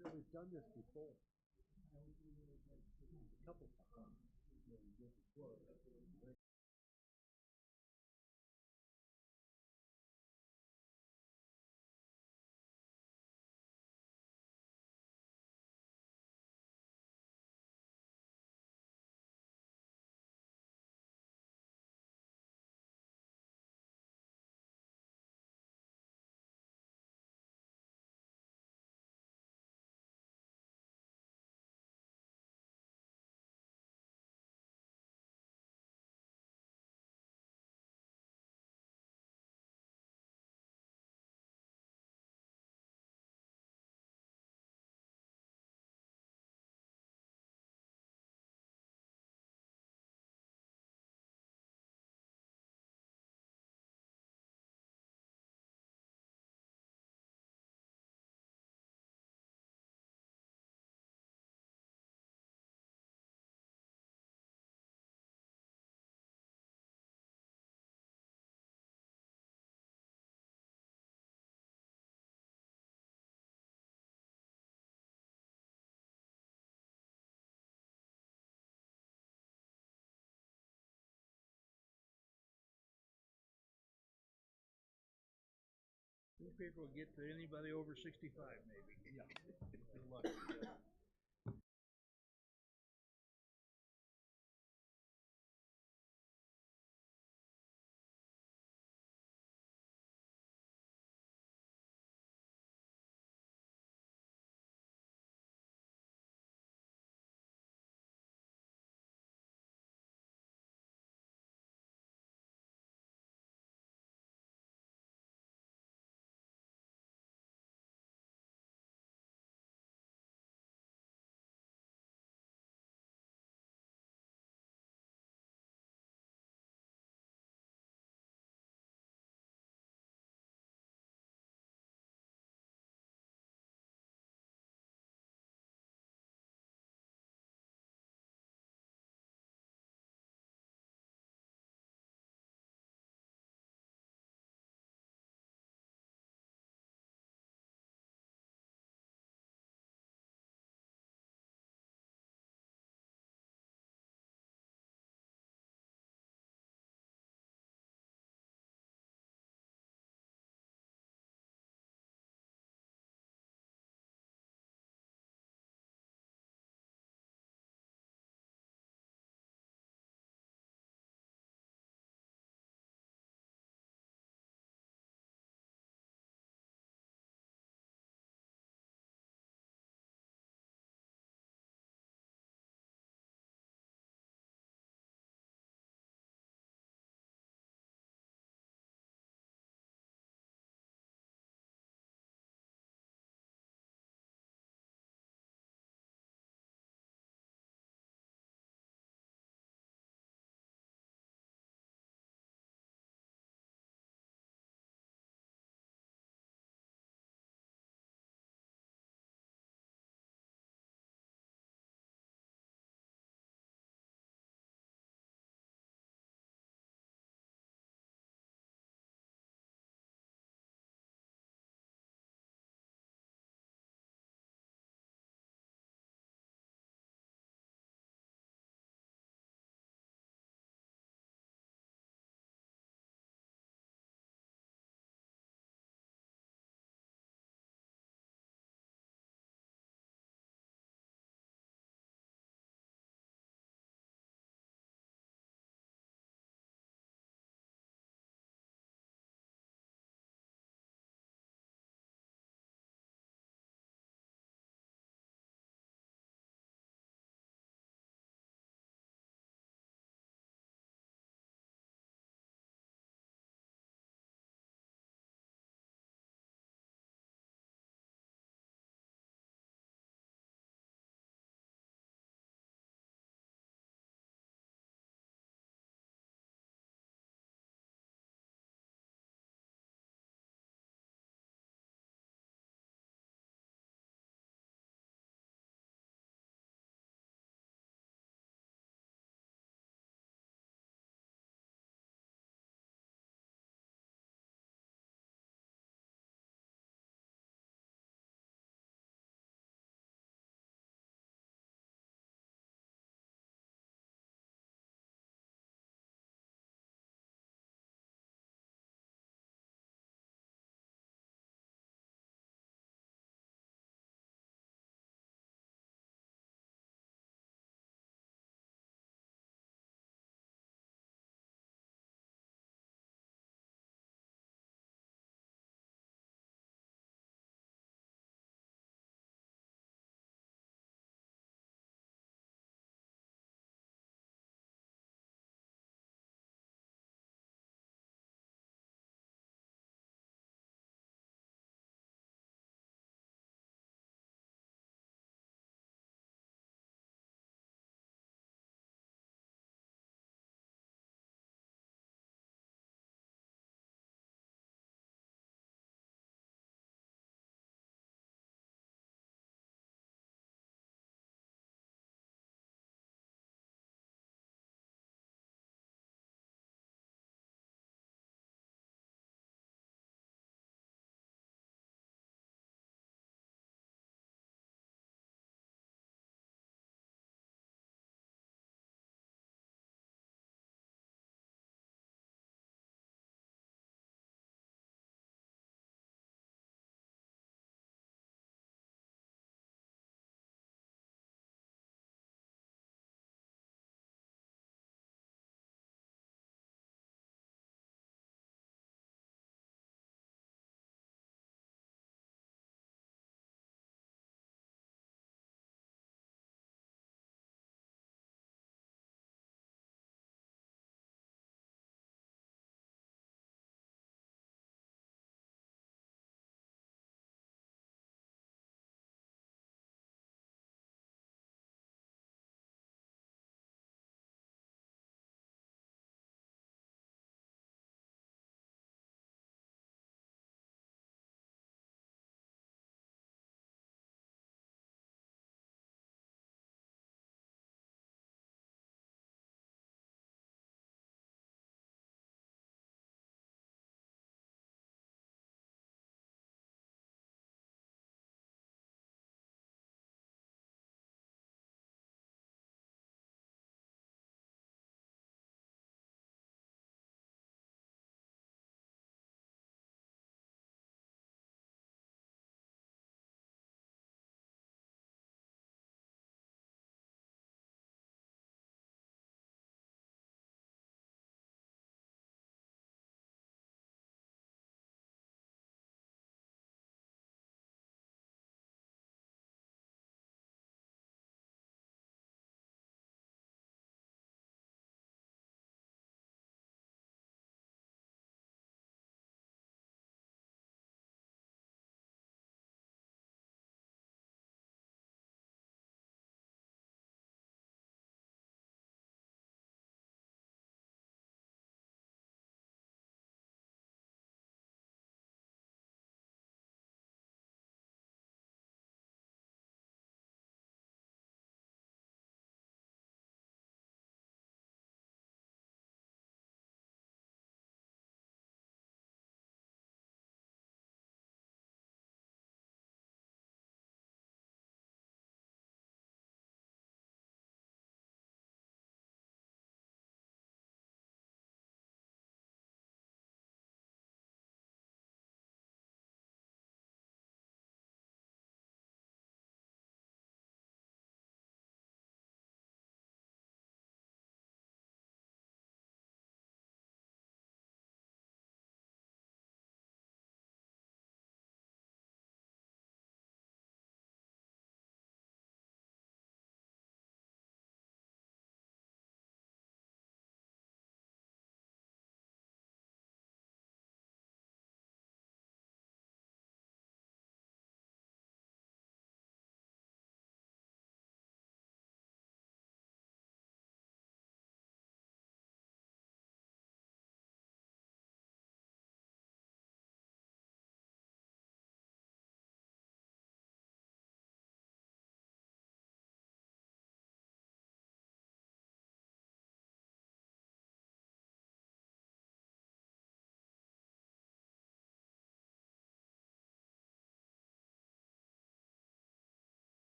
sure we've done this before. A couple times. Yeah, we did before. Newspaper will get to anybody over 65, maybe. Yeah. Good luck.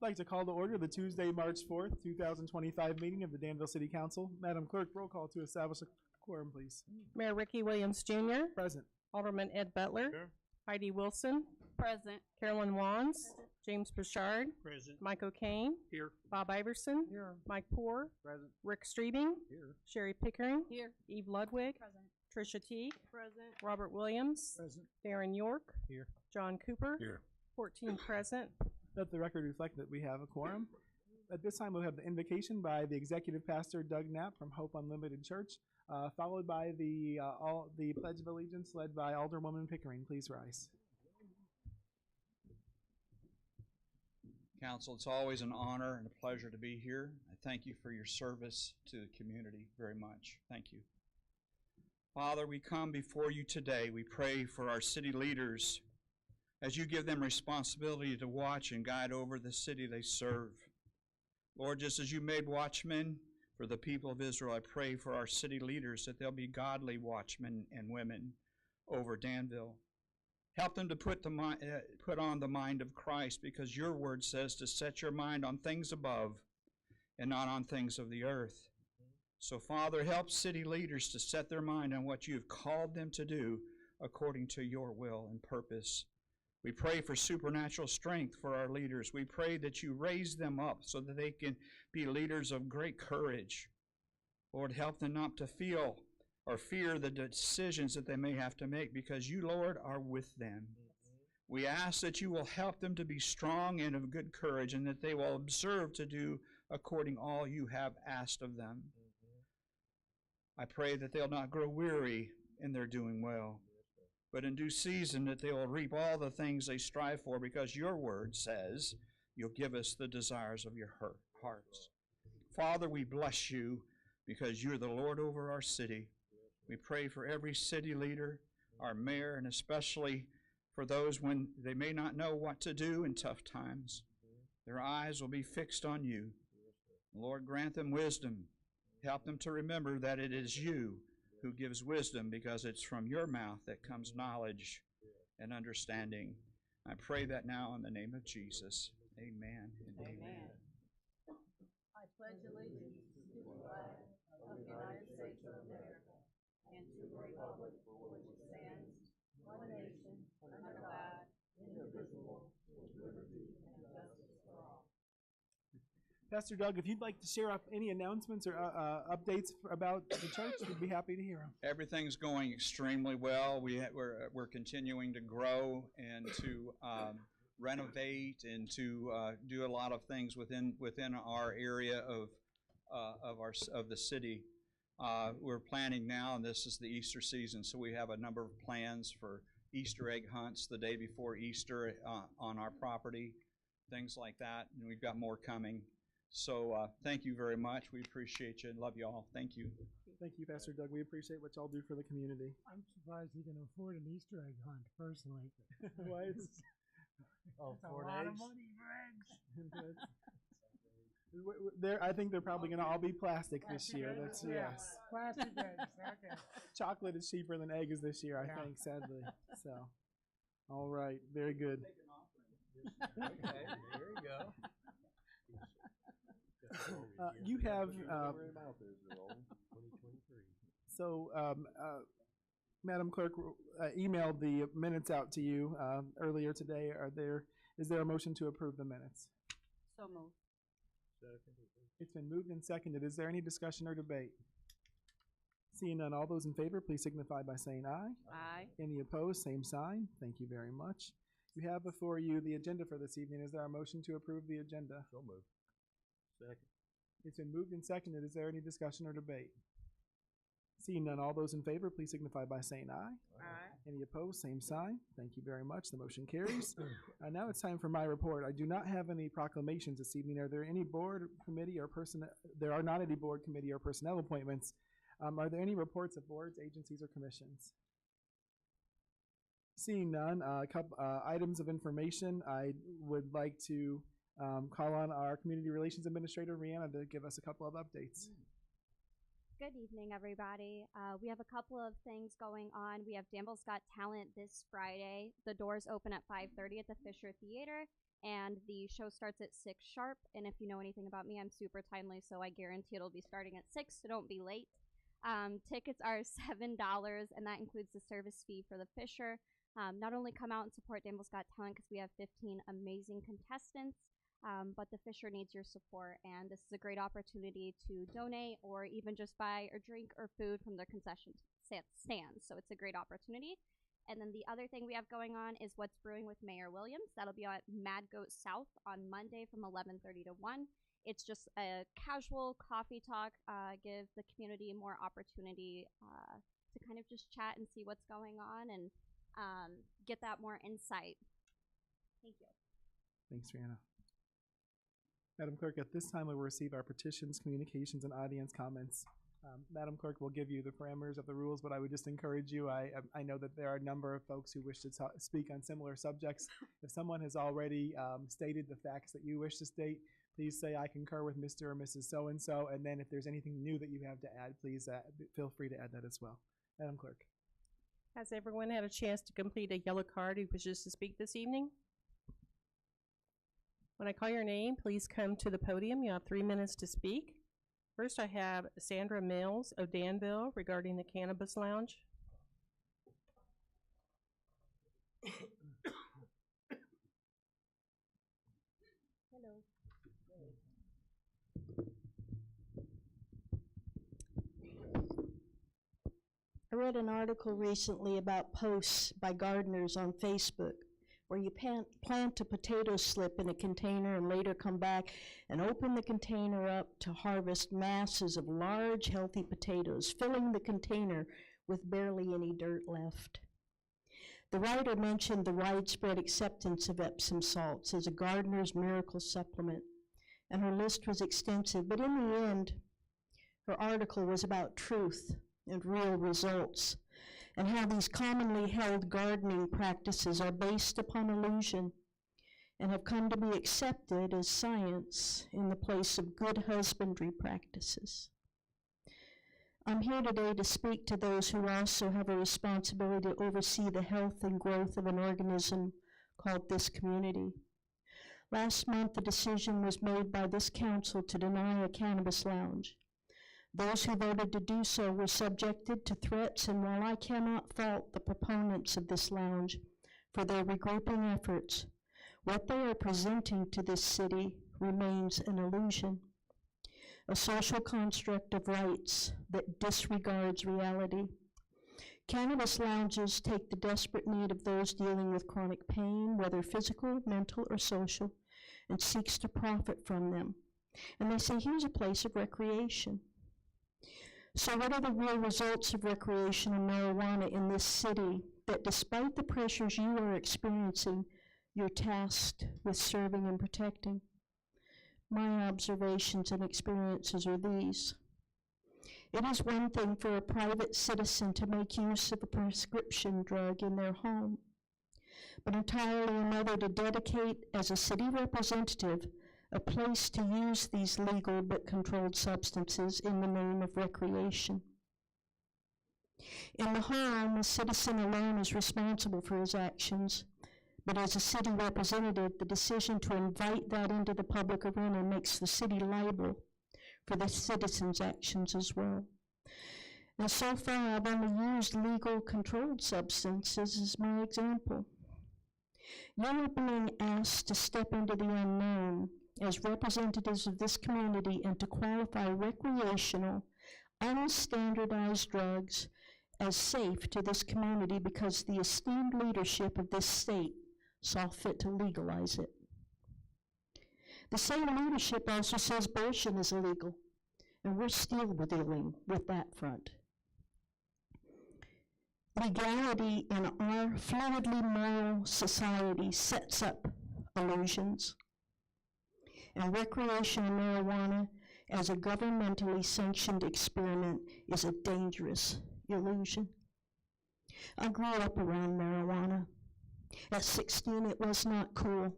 I'd like to call to order the Tuesday, March 4th, 2025 meeting of the Danville City Council. Madam Clerk, roll call to establish a quorum, please. Mayor Ricky Williams Jr., Present. Alderman Ed Butler, Here. Heidi Wilson, Present. Carolyn Wands, James Bouchard, Present. Mike O'Kane, Here. Bob Iverson, Here. Mike Poore, Present. Rick Streebing, Here. Sherry Pickering, Here. Eve Ludwig, Present. Tricia Teague, Present. Robert Williams, Present. Darren York, Here. John Cooper, Here. 14 present. Let the record reflect that we have a quorum. At this time, we'll have the invocation by the Executive Pastor Doug Knapp from Hope Unlimited Church, followed by the Pledge of Allegiance led by Alderwoman Pickering. Please rise. Council, it's always an honor and a pleasure to be here. I thank you for your service to the community very much. Thank you. Father, we come before you today. We pray for our city leaders as you give them responsibility to watch and guide over the city they serve. Lord, just as you made watchmen for the people of Israel, I pray for our city leaders that they'll be godly watchmen and women over Danville. Help them to put on the mind of Christ, because your word says to set your mind on things above and not on things of the earth. So, Father, help city leaders to set their mind on what you've called them to do according to your will and purpose. We pray for supernatural strength for our leaders. We pray that you raise them up so that they can be leaders of great courage. Lord, help them not to feel or fear the decisions that they may have to make, because you, Lord, are with them. We ask that you will help them to be strong and of good courage, and that they will observe to do according all you have asked of them. I pray that they'll not grow weary in their doing well, but in due season that they will reap all the things they strive for, because your word says you'll give us the desires of your hearts. Father, we bless you because you're the Lord over our city. We pray for every city leader, our mayor, and especially for those when they may not know what to do in tough times. Their eyes will be fixed on you. Lord, grant them wisdom. Help them to remember that it is you who gives wisdom, because it's from your mouth that comes knowledge and understanding. I pray that now in the name of Jesus. Amen and amen. I pledge allegiance to the flag of the United States of America and to the republic for which it stands, one nation, under God, indivisible, with liberty and justice for all. Pastor Doug, if you'd like to share up any announcements or updates about the church, we'd be happy to hear them. Everything's going extremely well. We're continuing to grow and to renovate and to do a lot of things within our area of the city. We're planning now, and this is the Easter season, so we have a number of plans for Easter egg hunts the day before Easter on our property, things like that, and we've got more coming. So thank you very much. We appreciate you and love you all. Thank you. Thank you, Pastor Doug. We appreciate what y'all do for the community. I'm surprised he can afford an Easter egg hunt, personally. Why it's That's a lot of money for eggs. I think they're probably going to all be plastic this year. That's yes. Plastic eggs, okay. Chocolate is cheaper than egg is this year, I think, sadly. So, all right, very good. Okay, there you go. You have so, Madam Clerk emailed the minutes out to you earlier today. Is there a motion to approve the minutes? So moved. It's been moved and seconded. Is there any discussion or debate? Seeing none, all those in favor, please signify by saying aye. Aye. Any opposed, same sign. Thank you very much. You have before you the agenda for this evening. Is there a motion to approve the agenda? So moved. Second. It's been moved and seconded. Is there any discussion or debate? Seeing none, all those in favor, please signify by saying aye. Aye. Any opposed, same sign. Thank you very much. The motion carries. Now it's time for my report. I do not have any proclamations this evening. Are there any board, committee, or personnel? There are not any board, committee, or personnel appointments. Are there any reports of boards, agencies, or commissions? Seeing none, a couple items of information. I would like to call on our Community Relations Administrator, Rihanna, to give us a couple of updates. Good evening, everybody. We have a couple of things going on. We have Danville's Got Talent this Friday. The doors open at 5:30 at the Fisher Theater, and the show starts at 6 sharp. And if you know anything about me, I'm super timely, so I guarantee it'll be starting at 6, so don't be late. Tickets are $7, and that includes the service fee for the Fisher. Not only come out and support Danville's Got Talent because we have 15 amazing contestants, but the Fisher needs your support, and this is a great opportunity to donate or even just buy a drink or food from their concession stands. So it's a great opportunity. And then the other thing we have going on is What's Brewing with Mayor Williams. That'll be at Mad Goat South on Monday from 11:30 to 1. It's just a casual coffee talk, give the community more opportunity to kind of just chat and see what's going on and get that more insight. Thank you. Thanks, Rihanna. Madam Clerk, at this time we will receive our petitions, communications, and audience comments. Madam Clerk will give you the parameters of the rules, but I would just encourage you, I know that there are a number of folks who wish to speak on similar subjects. If someone has already stated the facts that you wish to state, please say I concur with Mr. or Mrs. So-and-so, and then if there's anything new that you have to add, please feel free to add that as well. Madam Clerk. Has everyone had a chance to complete a yellow card who wishes to speak this evening? When I call your name, please come to the podium. You have 3 minutes to speak. First, I have Sandra Mills of Danville regarding the Cannabis Lounge. Hello. I read an article recently about posts by gardeners on Facebook where you plant a potato slip in a container and later come back and open the container up to harvest masses of large, healthy potatoes, filling the container with barely any dirt left. The writer mentioned the widespread acceptance of Epsom salts as a gardener's miracle supplement, and her list was extensive, but in the end, her article was about truth and real results, and how these commonly held gardening practices are based upon illusion and have come to be accepted as science in the place of good husbandry practices. I'm here today to speak to those who also have a responsibility to oversee the health and growth of an organism called this community. Last month, a decision was made by this council to deny a cannabis lounge. Those who voted to do so were subjected to threats, and while I cannot fault the proponents of this lounge for their regrouping efforts, what they are presenting to this city remains an illusion, a social construct of rights that disregards reality. Cannabis lounges take the desperate need of those dealing with chronic pain, whether physical, mental, or social, and seeks to profit from them. And they say, here's a place of recreation. So what are the real results of recreational marijuana in this city that, despite the pressures you are experiencing, you're tasked with serving and protecting? My observations and experiences are these. It is one thing for a private citizen to make use of a prescription drug in their home, but entirely another to dedicate as a city representative a place to use these legal but controlled substances in the name of recreation. In the home, a citizen alone is responsible for his actions, but as a city representative, the decision to invite that into the public arena makes the city liable for the citizen's actions as well. And so far, I've only used legal controlled substances as my example. You are being asked to step into the unknown as representatives of this community and to qualify recreational, unstandardized drugs as safe to this community because the esteemed leadership of this state saw fit to legalize it. The same leadership also says abortion is illegal, and we're still dealing with that front. Legality in our fluidly moral society sets up illusions. And recreational marijuana as a governmentally sanctioned experiment is a dangerous illusion. I grew up around marijuana. At 16, it was not cool.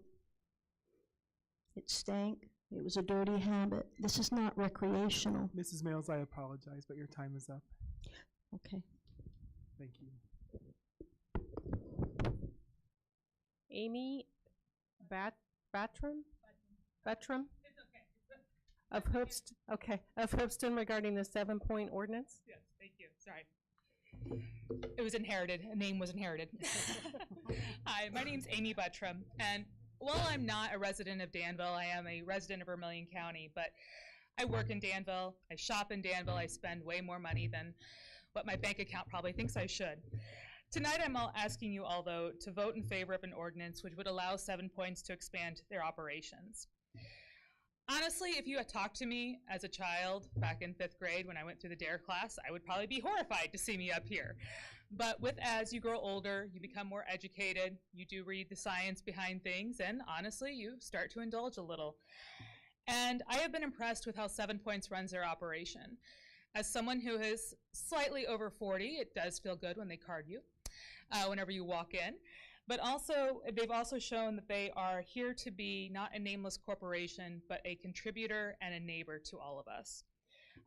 It stank, It was a dirty habit. This is not recreational. Mrs. Mills, I apologize, but your time is up. Okay. Thank you. Amy Battram? Of Hoopston regarding the 7-point ordinance? Yes, thank you. Sorry. It was inherited. A name was inherited. Hi, my name's Amy Buttram, and while I'm not a resident of Danville, I am a resident of Vermilion County, but I work in Danville, I shop in Danville, I spend way more money than what my bank account probably thinks I should. Tonight I'm asking you all, though, to vote in favor of an ordinance which would allow 7 points to expand their operations. Honestly, if you had talked to me as a child back in 5th grade when I went through the DARE class, I would probably be horrified to see me up here. But as you grow older, you become more educated, you do read the science behind things, and honestly, you start to indulge a little. And I have been impressed with how 7 Points runs their operation. As someone who is slightly over 40, it does feel good when they card you whenever you walk in. But also, they've also shown that they are here to be not a nameless corporation, but a contributor and a neighbor to all of us.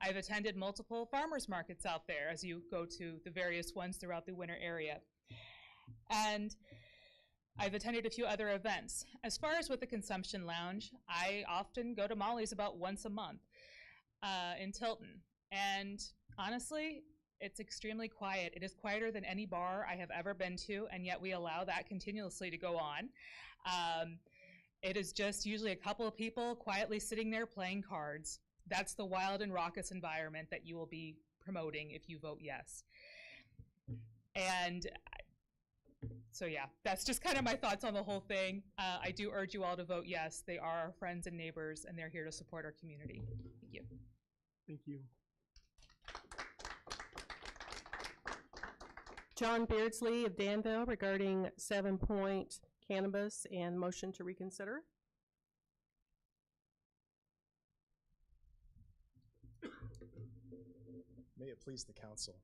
I've attended multiple farmers markets out there as you go to the various ones throughout the winter area. And I've attended a few other events. As far as with the Consumption Lounge, I often go to Molly's about once a month in Tilton. And honestly, it's extremely quiet. It is quieter than any bar I have ever been to, and yet we allow that continuously to go on. It is just usually a couple of people quietly sitting there playing cards. That's the wild and raucous environment that you will be promoting if you vote yes. And so yeah, that's just kind of my thoughts on the whole thing. I do urge you all to vote yes. They are our friends and neighbors, and they're here to support our community. Thank you. Thank you. John Beardsley of Danville regarding 7-point cannabis and motion to reconsider. May it please the council.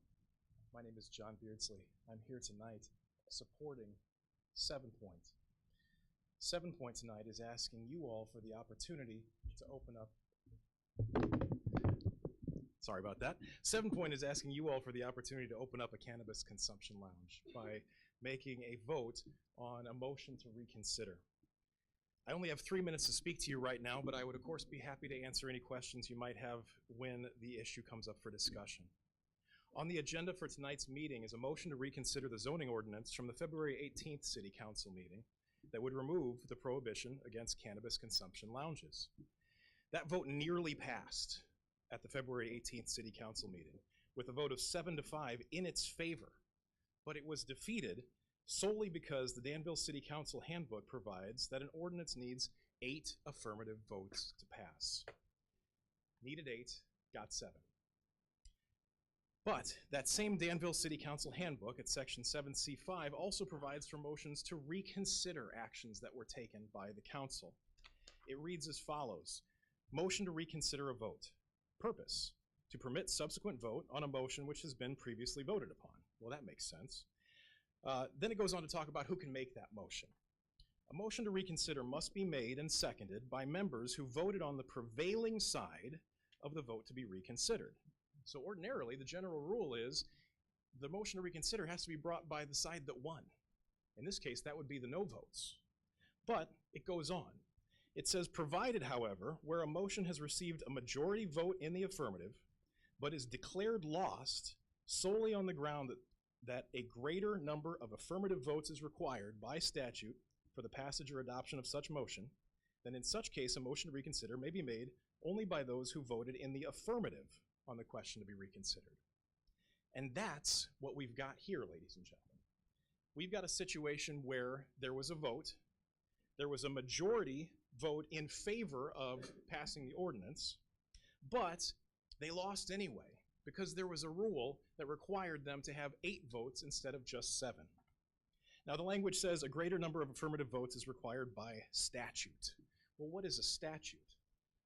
My name is John Beardsley. I'm here tonight supporting 7 Point. 7 Point tonight is asking you all for the opportunity to open up. Sorry about that. 7 Point is asking you all for the opportunity to open up a cannabis consumption lounge by making a vote on a motion to reconsider. I only have 3 minutes to speak to you right now, but I would of course be happy to answer any questions you might have when the issue comes up for discussion. On the agenda for tonight's meeting is a motion to reconsider the zoning ordinance from the February 18th City Council meeting that would remove the prohibition against cannabis consumption lounges. That vote nearly passed at the February 18th City Council meeting with a vote of 7-5 in its favor, but it was defeated solely because the Danville City Council handbook provides that an ordinance needs 8 affirmative votes to pass. Needed 8, got 7. But that same Danville City Council handbook at section 7C5 also provides for motions to reconsider actions that were taken by the council. It reads as follows: motion to reconsider a vote. Purpose: to permit subsequent vote on a motion which has been previously voted upon. Well, that makes sense. Then it goes on to talk about who can make that motion. A motion to reconsider must be made and seconded by members who voted on the prevailing side of the vote to be reconsidered. So ordinarily, the general rule is the motion to reconsider has to be brought by the side that won. In this case, that would be the no votes. But it goes on. It says, provided, however, where a motion has received a majority vote in the affirmative, but is declared lost solely on the ground that a greater number of affirmative votes is required by statute for the passage or adoption of such motion, then in such case a motion to reconsider may be made only by those who voted in the affirmative on the question to be reconsidered. And that's what we've got here, ladies and gentlemen. We've got a situation where there was a vote, there was a majority vote in favor of passing the ordinance, but they lost anyway because there was a rule that required them to have 8 votes instead of just 7. Now the language says a greater number of affirmative votes is required by statute. Well, what is a statute?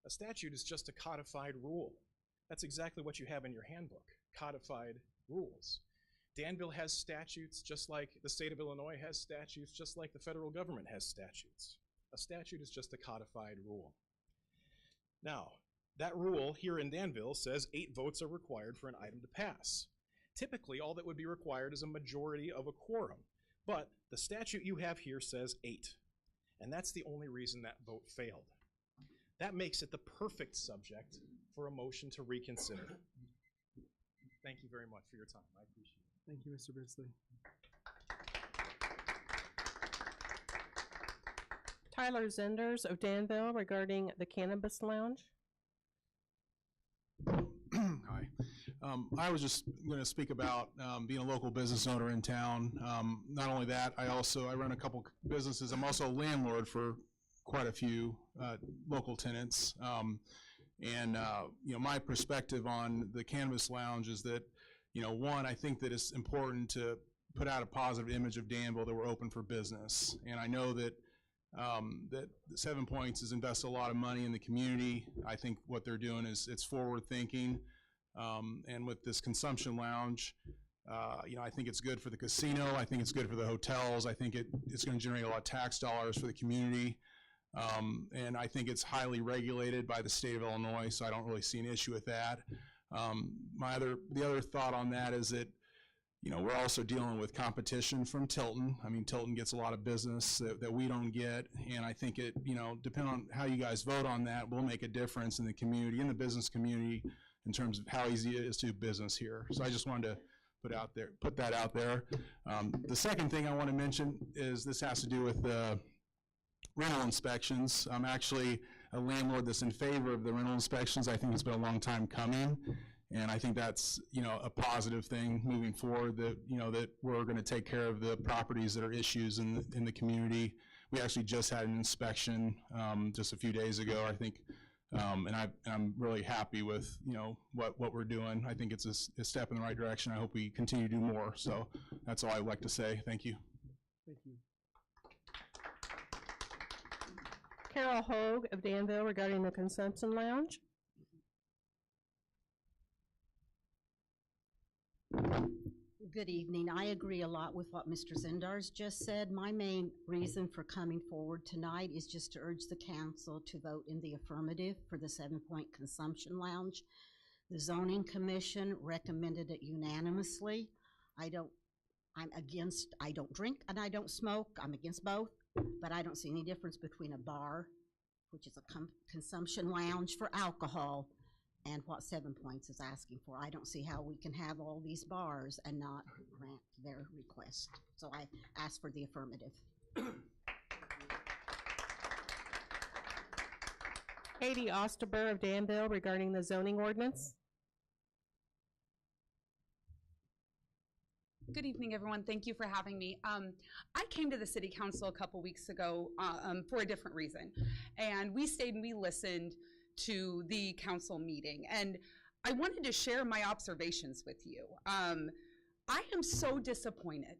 A statute is just a codified rule. That's exactly what you have in your handbook, codified rules. Danville has statutes just like the state of Illinois has statutes, just like the federal government has statutes. A statute is just a codified rule. Now, that rule here in Danville says 8 votes are required for an item to pass. Typically, all that would be required is a majority of a quorum, but the statute you have here says 8, and that's the only reason that vote failed. That makes it the perfect subject for a motion to reconsider. Thank you very much for your time. I appreciate it. Thank you, Mr. Brisley. Tyler Zenders of Danville regarding the Cannabis Lounge. Hi. I was just going to speak about being a local business owner in town. Not only that, I run a couple businesses. I'm also a landlord for quite a few local tenants. My perspective on the Cannabis Lounge is that, one, I think that it's important to put out a positive image of Danville that we're open for business. And I know that that 7 Points has invested a lot of money in the community. I think what they're doing is it's forward thinking. And with this consumption lounge, I think it's good for the casino. I think it's good for the hotels. I think it's going to generate a lot of tax dollars for the community. And I think it's highly regulated by the state of Illinois, so I don't really see an issue with that. The other thought on that is that, we're also dealing with competition from Tilton. I mean, Tilton gets a lot of business that we don't get, and I think it, depending on how you guys vote on that, will make a difference in the community, in the business community, in terms of how easy it is to do business here. So I just wanted to put that out there. The second thing I want to mention is this has to do with rental inspections. I'm actually a landlord that's in favor of the rental inspections. I think it's been a long time coming, and I think that's a positive thing moving forward. That that we're going to take care of the properties that are issues in the community. We actually just had an inspection just a few days ago, I think, and I'm really happy with what we're doing. I think it's a step in the right direction. I hope we continue to do more. So that's all I'd like to say. Thank you. Thank you. Carol Hogue of Danville regarding the Consumption Lounge. Good evening. I agree a lot with what Mr. Zendars just said. My main reason for coming forward tonight is just to urge the council to vote in the affirmative for the 7 Point Consumption Lounge. The Zoning Commission recommended it unanimously. I don't drink and I don't smoke. I'm against both, but I don't see any difference between a bar, which is a consumption lounge for alcohol, and what 7 Points is asking for. I don't see how we can have all these bars and not grant their request. So I ask for the affirmative. Katie Osterber of Danville regarding the zoning ordinance. Good evening, everyone. Thank you for having me. I came to the city council a couple weeks ago for a different reason. And we stayed and we listened to the council meeting. And I wanted to share my observations with you. I am so disappointed.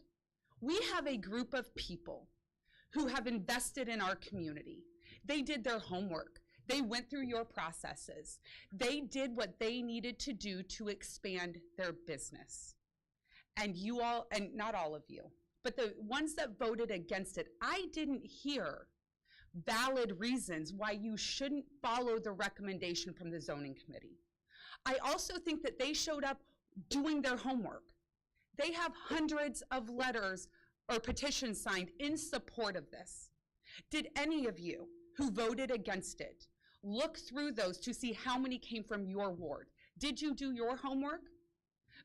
We have a group of people who have invested in our community. They did their homework. They went through your processes. They did what they needed to do to expand their business. And you all, and not all of you, but the ones that voted against it, I didn't hear valid reasons why you shouldn't follow the recommendation from the zoning committee. I also think that they showed up doing their homework. They have hundreds of letters or petitions signed in support of this. Did any of you who voted against it look through those to see how many came from your ward? Did you do your homework?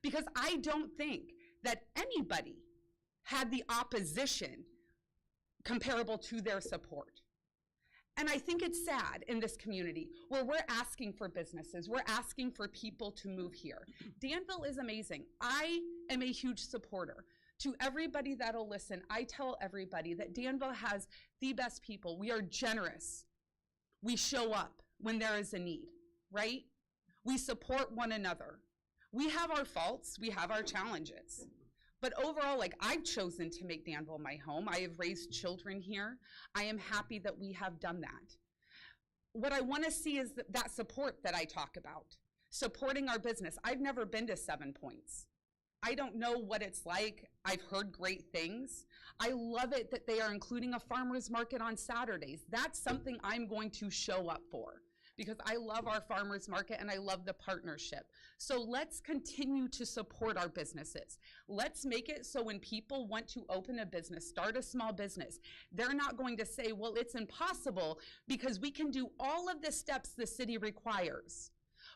Because I don't think that anybody had the opposition comparable to their support. And I think it's sad in this community where we're asking for businesses, we're asking for people to move here. Danville is amazing. I am a huge supporter. To everybody that'll listen, I tell everybody that Danville has the best people. We are generous. We show up when there is a need, right? We support one another. We have our faults, we have our challenges. But overall, I've chosen to make Danville my home. I have raised children here. I am happy that we have done that. What I want to see is that support that I talk about, supporting our business. I've never been to 7 Points. I don't know what it's like. I've heard great things. I love it that they are including a farmer's market on Saturdays. That's something I'm going to show up for, because I love our farmers market and I love the partnership. So let's continue to support our businesses. Let's make it so when people want to open a business, start a small business, they're not going to say, well, it's impossible, because we can do all of the steps the city requires.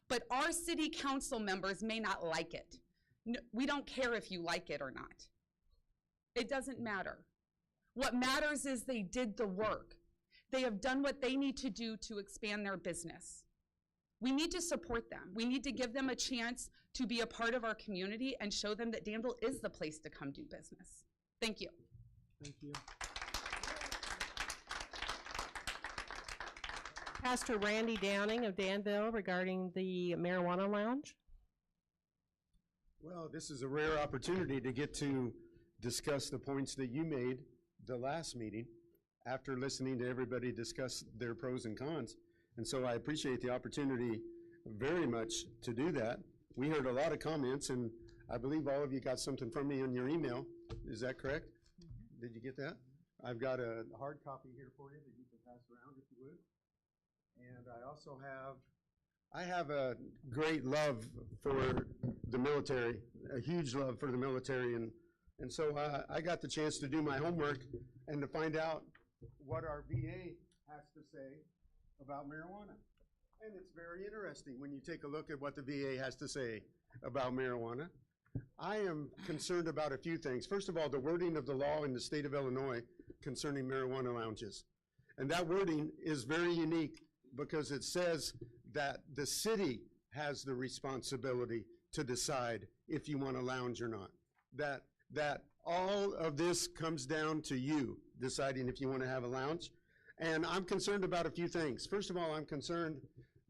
But our city council members may not like it. No, we don't care if you like it or not. It doesn't matter. What matters is they did the work. They have done what they need to do to expand their business. We need to support them. We need to give them a chance to be a part of our community and show them that Danville is the place to come do business. Thank you. Thank you. Pastor Randy Downing of Danville regarding the marijuana lounge. Well, this is a rare opportunity to get to discuss the points that you made the last meeting after listening to everybody discuss their pros and cons. And so I appreciate the opportunity very much to do that. We heard a lot of comments, and I believe all of you got something from me in your email. Is that correct? Mm-hmm. Did you get that? I've got a hard copy here for you that you can pass around if you would. And I also have a great love for the military, a huge love for the military, and so I got the chance to do my homework and to find out what our VA has to say about marijuana. And it's very interesting when you take a look at what the VA has to say about marijuana. I am concerned about a few things. First of all, the wording of the law in the state of Illinois concerning marijuana lounges. And that wording is very unique because it says that the city has the responsibility to decide if you want to lounge or not. That all of this comes down to you deciding if you want to have a lounge. And I'm concerned about a few things. First of all, I'm concerned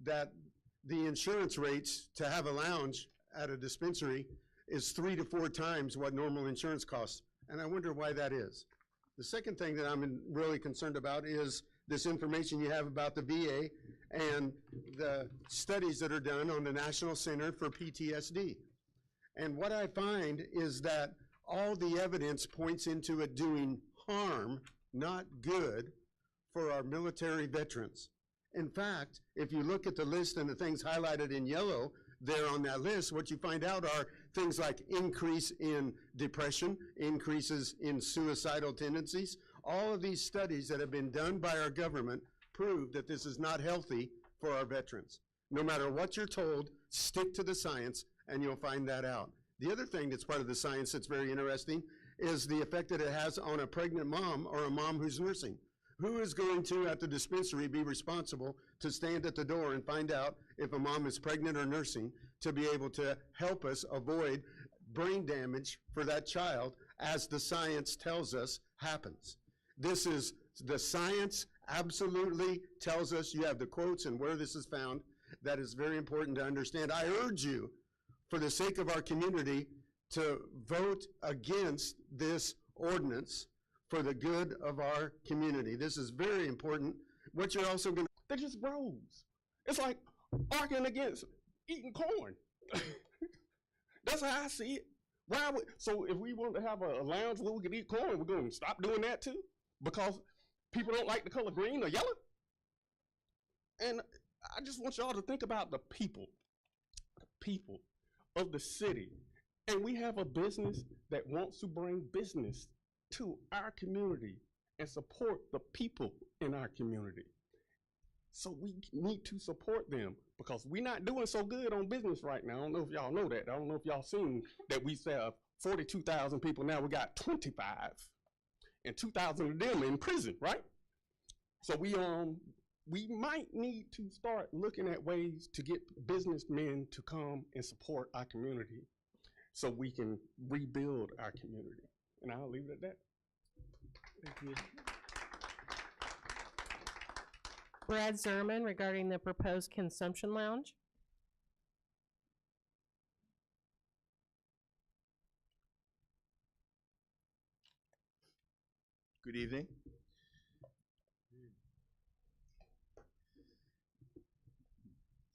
that the insurance rates to have a lounge at a dispensary is 3 to 4 times what normal insurance costs. And I wonder why that is. The second thing that I'm really concerned about is this information you have about the VA and the studies that are done on the National Center for PTSD. And what I find is that all the evidence points into it doing harm, not good, for our military veterans. In fact, if you look at the list and the things highlighted in yellow there on that list, what you find out are things like increase in depression, increases in suicidal tendencies. All of these studies that have been done by our government prove that this is not healthy for our veterans. No matter what you're told, stick to the science and you'll find that out. The other thing that's part of the science that's very interesting is the effect that it has on a pregnant mom or a mom who's nursing. Who is going to, at the dispensary, be responsible to stand at the door and find out if a mom is pregnant or nursing to be able to help us avoid brain damage for that child, as the science tells us happens? This is, the science absolutely tells us, you have the quotes and where this is found. That is very important to understand. I urge you, for the sake of our community, to vote against this ordinance for the good of our community. This is very important. What you're also going to... They're just bros. It's like arguing against eating corn. That's how I see it. So if we want to have a lounge where we can eat corn, we're going to stop doing that too? Because people don't like the color green or yellow? And I just want y'all to think about the people of the city. And we have a business that wants to bring business to our community and support the people in our community. So we need to support them because we're not doing so good on business right now. I don't know if y'all know that. I don't know if y'all seen that we have 42,000 people now. We got 25 and 2,000 of them in prison, right? So we might need to start looking at ways to get businessmen to come and support our community so we can rebuild our community. And I'll leave it at that. Thank you. Brad Zerman regarding the proposed consumption lounge. Good evening.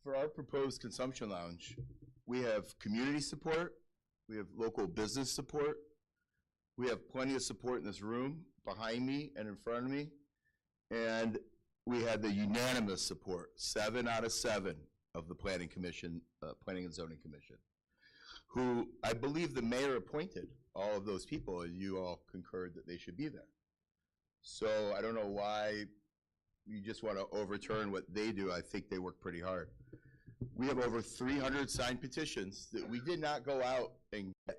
For our proposed consumption lounge, we have community support, we have local business support, we have plenty of support in this room, behind me and in front of me, and we had the unanimous support, 7 out of 7 of the Planning Commission, Planning and Zoning Commission, who I believe the mayor appointed all of those people, and you all concurred that they should be there. So I don't know why you just want to overturn what they do. I think they work pretty hard. We have over 300 signed petitions that we did not go out and get.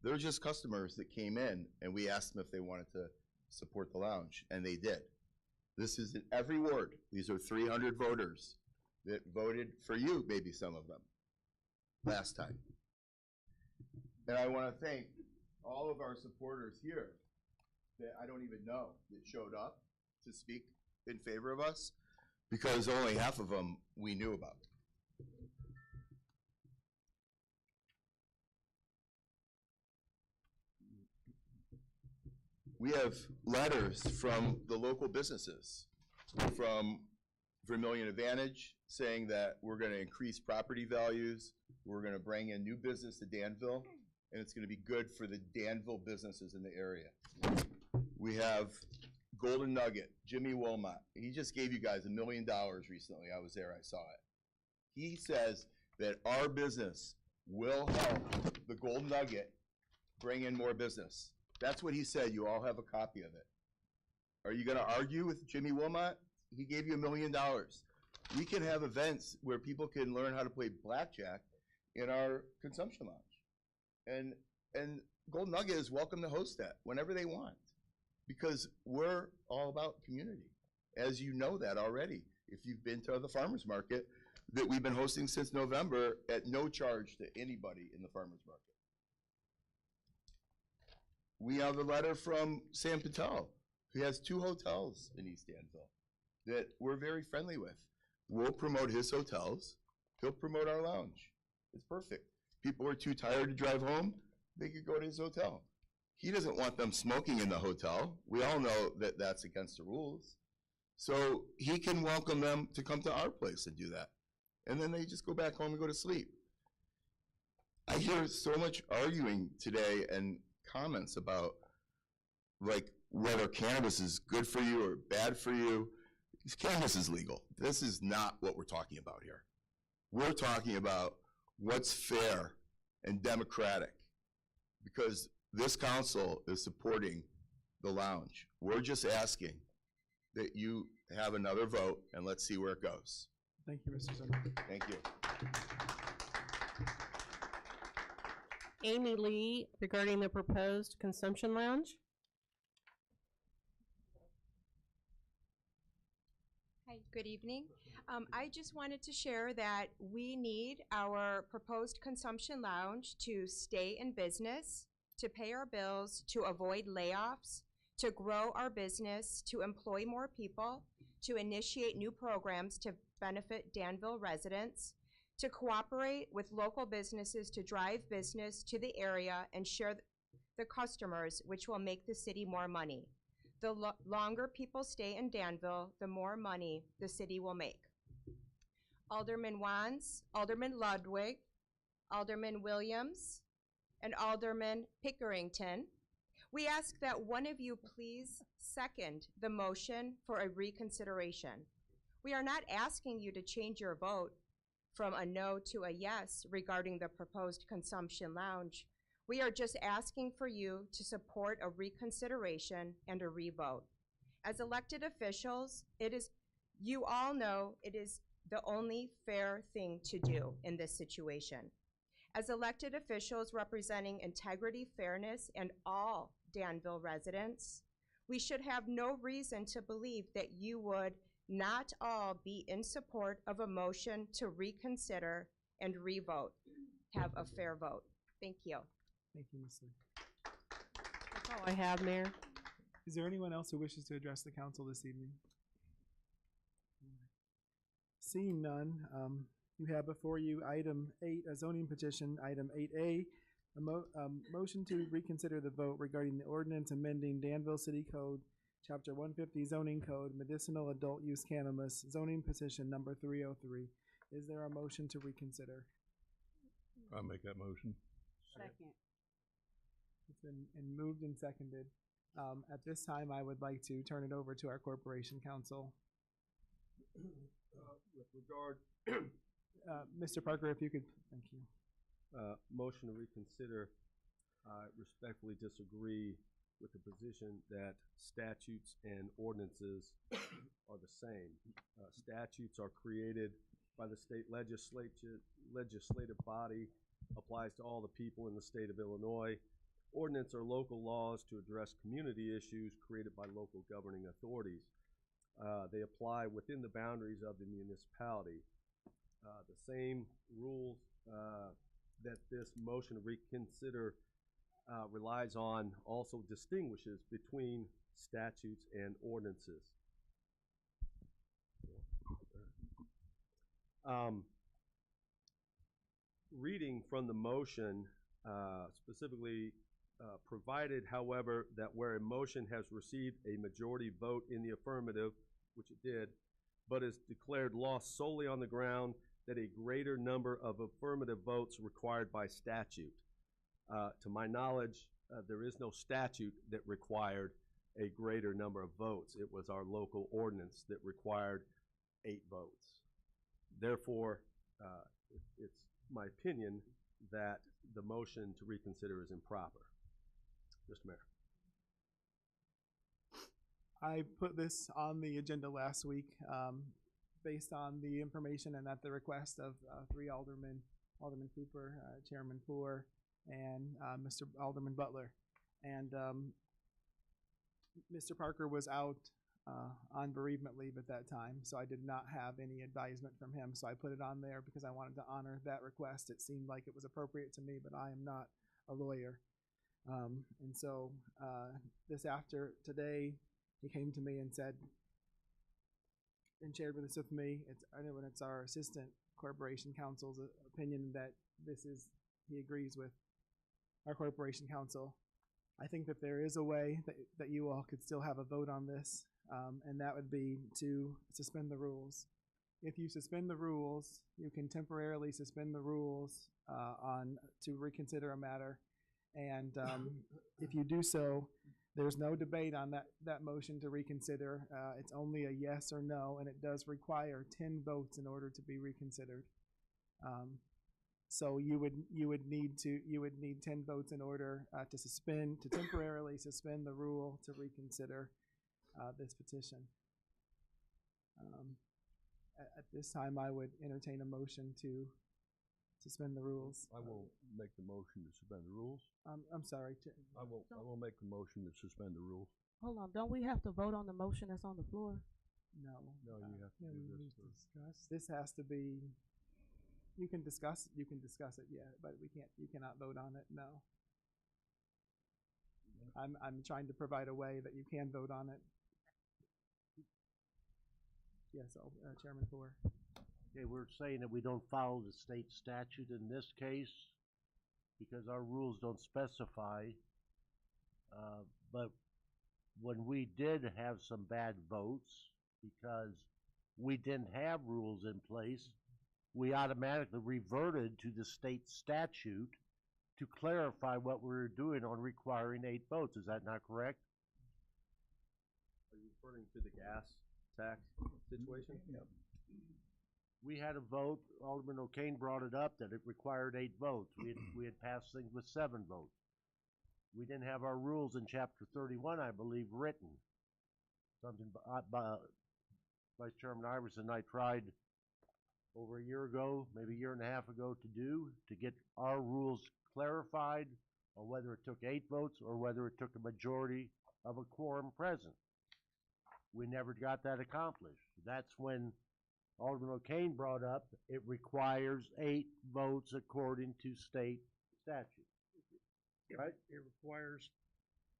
They're just customers that came in, and we asked them if they wanted to support the lounge, and they did. This is in every ward. These are 300 voters that voted for you, maybe some of them, last time. And I want to thank all of our supporters here that I don't even know that showed up to speak in favor of us, because only half of them we knew about. We have letters from the local businesses, from Vermilion Advantage, saying that we're going to increase property values, we're going to bring in new business to Danville, and it's going to be good for the Danville businesses in the area. We have Golden Nugget, Jimmy Wilmot. He just gave you guys $1 million recently. I was there, I saw it. He says that our business will help the Golden Nugget bring in more business. That's what he said. You all have a copy of it. Are you going to argue with Jimmy Wilmot? He gave you $1 million. We can have events where people can learn how to play blackjack in our consumption lounge. And Golden Nugget is welcome to host that whenever they want, because we're all about community. As you know that already, if you've been to the farmer's market that we've been hosting since November at no charge to anybody in the farmer's market. We have a letter from Sam Patel, who has 2 hotels in East Danville that we're very friendly with. We'll promote his hotels. He'll promote our lounge. It's perfect. People are too tired to drive home, they could go to his hotel. He doesn't want them smoking in the hotel. We all know that that's against the rules. So he can welcome them to come to our place and do that. And then they just go back home and go to sleep. I hear so much arguing today and comments about like whether cannabis is good for you or bad for you. Cannabis is legal. This is not what we're talking about here. We're talking about what's fair and democratic, because this council is supporting the lounge. We're just asking that you have another vote, and let's see where it goes. Thank you, Mr. Zimmerman. Thank you. Amy Lee, regarding the proposed consumption lounge. Hi, good evening. I just wanted to share that we need our proposed consumption lounge to stay in business, to pay our bills, to avoid layoffs, to grow our business, to employ more people, to initiate new programs to benefit Danville residents, to cooperate with local businesses to drive business to the area and share the customers, which will make the city more money. The longer people stay in Danville, the more money the city will make. Alderman Wands, Alderman Ludwig, Alderman Williams, and Alderman Pickerington, we ask that one of you please second the motion for a reconsideration. We are not asking you to change your vote from a no to a yes regarding the proposed consumption lounge. We are just asking for you to support a reconsideration and a revote. As elected officials, you all know it is the only fair thing to do in this situation. As elected officials representing integrity, fairness, and all Danville residents, we should have no reason to believe that you would not all be in support of a motion to reconsider and revote. Have a fair vote. Thank you. Thank you, Ms. Lee. That's all I have, Mayor. Is there anyone else who wishes to address the council this evening? Seeing none, you have before you item 8, a zoning petition, item 8A, a motion to reconsider the vote regarding the ordinance amending Danville City Code, Chapter 150 Zoning Code, Medicinal Adult Use Cannabis, zoning petition number 303. Is there a motion to reconsider? I'll make that motion. Second. It's been moved and seconded. At this time, I would like to turn it over to our corporation counsel, With regard, Mr. Parker, if you could, thank you. motion to reconsider, I respectfully disagree with the position that statutes and ordinances are the same. Statutes are created by the state legislative body, applies to all the people in the state of Illinois. Ordinance are local laws to address community issues created by local governing authorities. They apply within the boundaries of the municipality. The same rules that this motion to reconsider relies on also distinguishes between statutes and ordinances. Reading from the motion, specifically provided, however, that where a motion has received a majority vote in the affirmative, which it did, but is declared lost solely on the ground that a greater number of affirmative votes required by statute. To my knowledge, there is no statute that required a greater number of votes. It was our local ordinance that required 8 votes. Therefore, it's my opinion that the motion to reconsider is improper. Mr. Mayor. I put this on the agenda last week based on the information and at the request of 3 aldermen, Alderman Cooper, Chairman Poor, and Mr. Alderman Butler. And Mr. Parker was out on bereavement leave at that time, so I did not have any advisement from him. So I put it on there because I wanted to honor that request. It seemed like it was appropriate to me, but I am not a lawyer. And so today, he came to me and said, and shared this with me, it's our assistant corporation counsel's opinion that he agrees with our corporation counsel. I think that there is a way that you all could still have a vote on this, and that would be to suspend the rules. If you suspend the rules, you can temporarily suspend the rules to reconsider a matter. And if you do so, there's no debate on that motion to reconsider. It's only a yes or no, and it does require 10 votes in order to be reconsidered. So you would need 10 votes in order to temporarily suspend the rule to reconsider this petition. At this time, I would entertain a motion to suspend the rules. I will make the motion to suspend the rules. I'm sorry. I will make the motion to suspend the rules. Hold on, don't we have to vote on the motion that's on the floor? No. No, you have to do this first. This has to be, you can discuss it, yeah, but you cannot vote on it, no. I'm trying to provide a way that you can vote on it. Yes, Chairman Poor. Okay, we're saying that we don't follow the state statute in this case because our rules don't specify. But when we did have some bad votes because we didn't have rules in place, we automatically reverted to the state statute to clarify what we were doing on requiring 8 votes. Is that not correct? Are you referring to the gas tax situation? Yep. We had a vote, Alderman O'Kane brought it up, that it required 8 votes. We had passed things with 7 votes. We didn't have our rules in Chapter 31, I believe, written. Something Vice Chairman Iverson and I tried over a year ago, maybe a year and a half ago to get our rules clarified on whether it took 8 votes or whether it took a majority of a quorum present. We never got that accomplished. That's when Alderman O'Kane brought up it requires 8 votes according to state statute. Right? It requires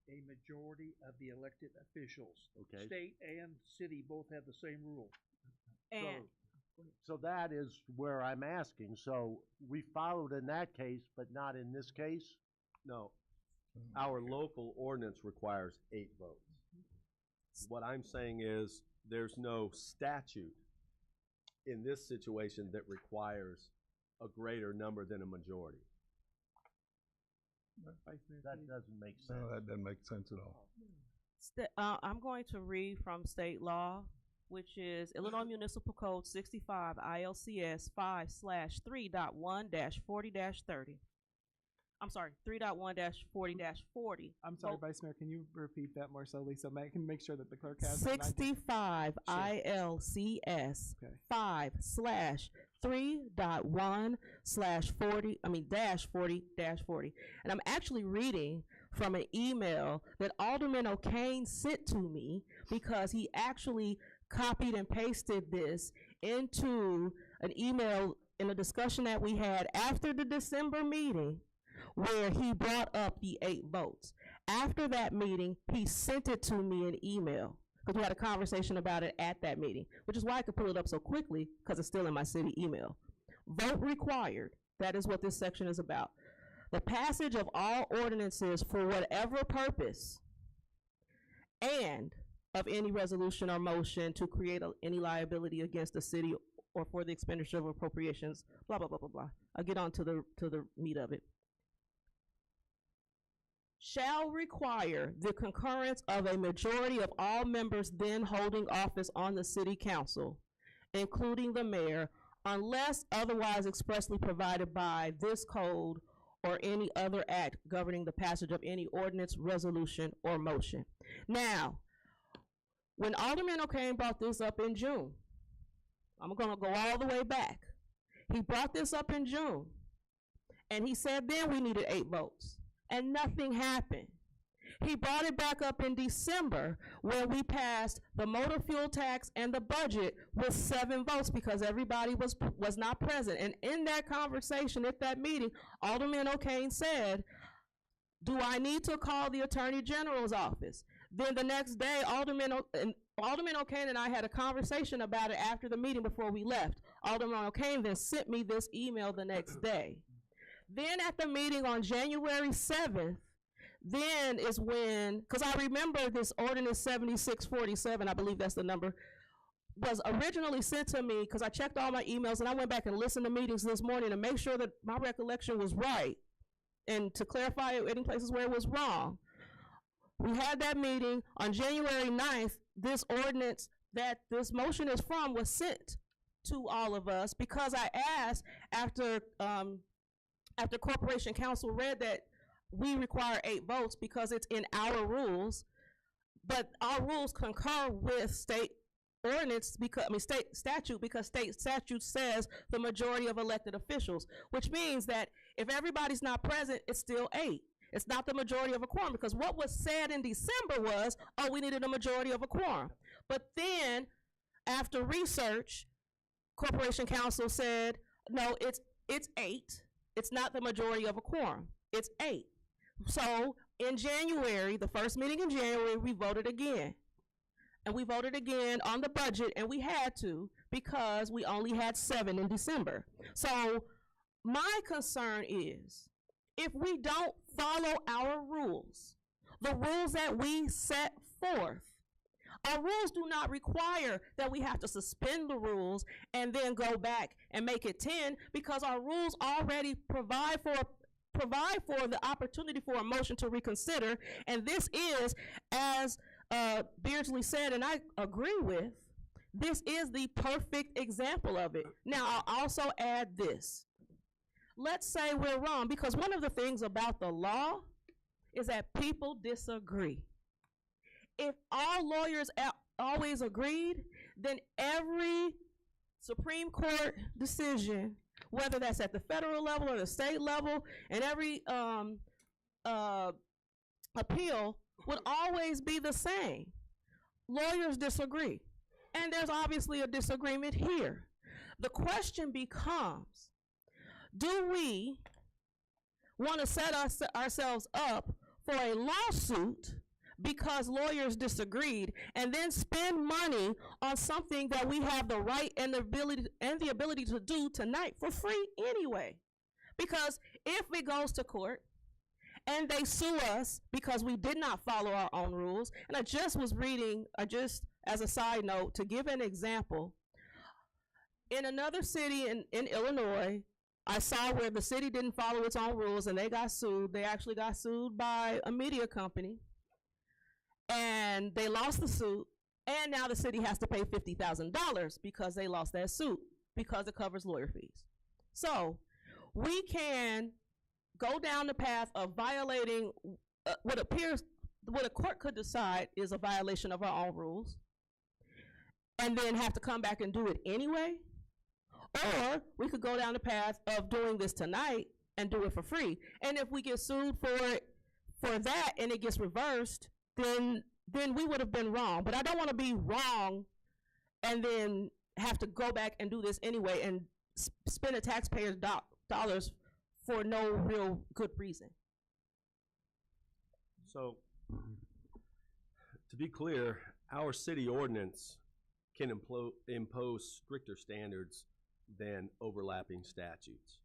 a majority of the elected officials. Okay. State and city both have the same rule. So that is where I'm asking. So we followed in that case, but not in this case? No. Our local ordinance requires 8 votes. What I'm saying is there's no statute in this situation that requires a greater number than a majority. That doesn't make sense. No, that doesn't make sense at all. I'm going to read from state law. which is Illinois Municipal Code 65 ILCS 5/3.1-40-30. I'm sorry, 3.1-40-40. I'm sorry, Vice Mayor, can you repeat that more slowly so I can make sure that the clerk has it? 65 ILCS 5/3.1/40, and I'm actually reading from an email that Alderman O'Kane sent to me because he actually copied and pasted this into an email in a discussion that we had after the December meeting, where he brought up the 8 votes. After that meeting, he sent it to me in email, because we had a conversation about it at that meeting, which is why I could pull it up so quickly, because it's still in my city email. Vote required, that is what this section is about. The passage of all ordinances for whatever purpose, and of any resolution or motion to create any liability against the city or for the expenditure of appropriations, blah, blah, blah, blah, blah. I'll get on to the meat of it. Shall require the concurrence of a majority of all members then holding office on the city council, including the mayor, unless otherwise expressly provided by this code or any other act governing the passage of any ordinance, resolution, or motion. Now, when Alderman O'Kane brought this up in June, I'm gonna go all the way back. He brought this up in June, and he said then we needed 8 votes. And nothing happened. He brought it back up in December, where we passed the motor fuel tax and the budget with 7 votes because everybody was not present. And in that conversation at that meeting, Alderman O'Kane said, do I need to call the Attorney General's office? Then the next day, Alderman O'Kane and I had a conversation about it after the meeting before we left. Alderman O'Kane then sent me this email the next day. Then at the meeting on January 7th, then is when, because I remember this ordinance 7647, I believe that's the number, was originally sent to me because I checked all my emails and I went back and listened to meetings this morning to make sure that my recollection was right and to clarify any places where it was wrong. We had that meeting on January 9th. This ordinance that this motion is from was sent to all of us because I asked after Corporation Council read that we require 8 votes because it's in our rules, but our rules concur with state ordinance state statute, because state statute says the majority of elected officials, which means that if everybody's not present, it's still 8. It's not the majority of a quorum, because what was said in December was, oh, we needed a majority of a quorum. But then after research, Corporation Council said, no, it's 8. It's not the majority of a quorum. It's 8. So in January, the first meeting in January, we voted again. And we voted again on the budget, and we had to because we only had 7 in December. So my concern is if we don't follow our rules, the rules that we set forth, our rules do not require that we have to suspend the rules and then go back and make it 10, because our rules already provide for the opportunity for a motion to reconsider. And this is, as Beardsley said, and I agree with, this is the perfect example of it. Now, I'll also add this. Let's say we're wrong, because one of the things about the law is that people disagree. If all lawyers always agreed, then every Supreme Court decision, whether that's at the federal level or the state level, and every appeal would always be the same. Lawyers disagree, and there's obviously a disagreement here. The question becomes, do we want to set ourselves up for a lawsuit because lawyers disagreed, and then spend money on something that we have the right and the ability to do tonight for free anyway? Because if it goes to court and they sue us because we did not follow our own rules, and I just was reading, as a side note, to give an example, in another city in Illinois, I saw where the city didn't follow its own rules and they got sued. They actually got sued by a media company, and they lost the suit, And now the city has to pay $50,000 because they lost that suit, because it covers lawyer fees. So we can go down the path of violating what a court could decide is a violation of our own rules, and then have to come back and do it anyway. Or we could go down the path of doing this tonight and do it for free. And if we get sued for that and it gets reversed, then we would have been wrong. But I don't want to be wrong and then have to go back and do this anyway and spend the taxpayers' dollars for no real good reason. So, to be clear, our city ordinance can impose stricter standards than overlapping statutes.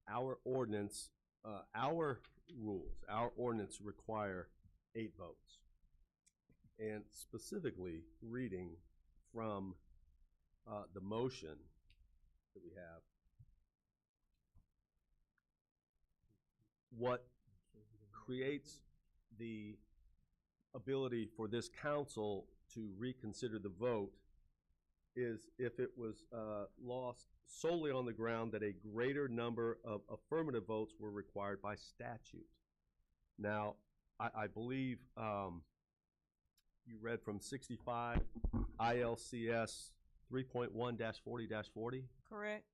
Our ordinance, our rules, our ordinance require 8 votes. And specifically, reading from the motion that we have, what creates the ability for this council to reconsider the vote is if it was lost solely on the ground that a greater number of affirmative votes were required by statute. Now, I believe you read from 65 ILCS 3.1-40-40. Correct.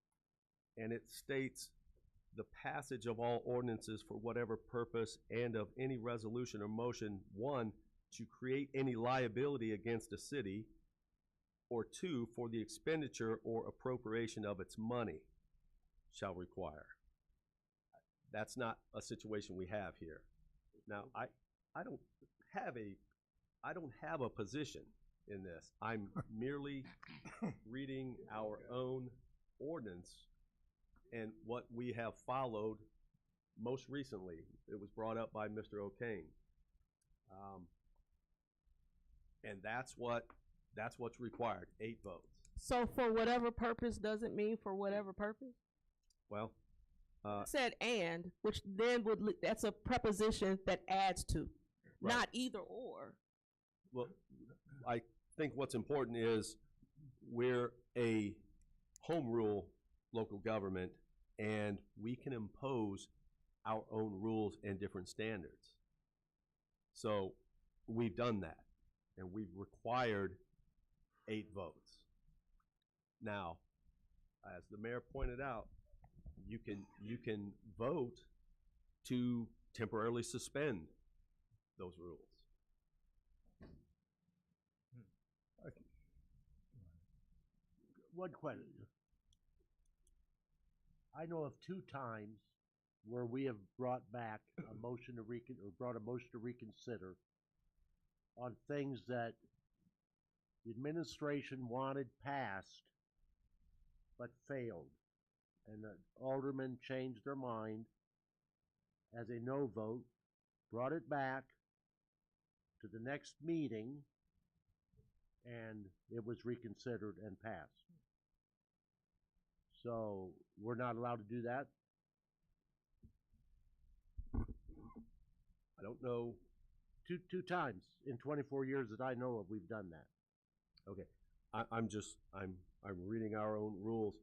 And it states the passage of all ordinances for whatever purpose and of any resolution or motion, 1, to create any liability against a city, or 2, for the expenditure or appropriation of its money shall require. That's not a situation we have here. Now, I don't have a position in this. I'm merely reading our own ordinance and what we have followed most recently. It was brought up by Mr. O'Kane. And that's what's required, 8 votes. So for whatever purpose doesn't mean for whatever purpose? Well, said and, which then that's a preposition that adds to, right. Not either or. Well, I think what's important is we're a home rule local government, and we can impose our own rules and different standards. So we've done that, and we've required 8 votes. Now, as the mayor pointed out, you can vote to temporarily suspend those rules. One question. I know of 2 times where we have brought back a motion to brought a motion to reconsider on things that the administration wanted passed but failed. And the aldermen changed their mind as a no vote, brought it back to the next meeting, and it was reconsidered and passed. So we're not allowed to do that? I don't know. Two times in 24 years that I know of, we've done that. Okay, I'm reading our own rules.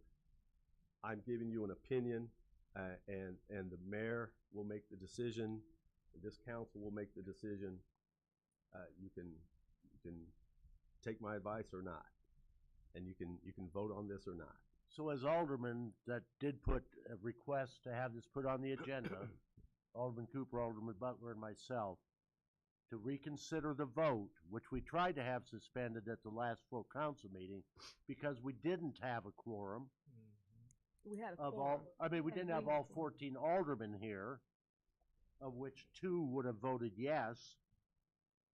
I'm giving you an opinion, and the mayor will make the decision. This council will make the decision. You can take my advice or not, and you can vote on this or not. So as aldermen that did put a request to have this put on the agenda, Alderman Cooper, Alderman Butler, and myself, to reconsider the vote, which we tried to have suspended at the last full council meeting because we didn't have a quorum. We had a of quorum. we didn't have all 14 aldermen here, of which 2 would have voted yes.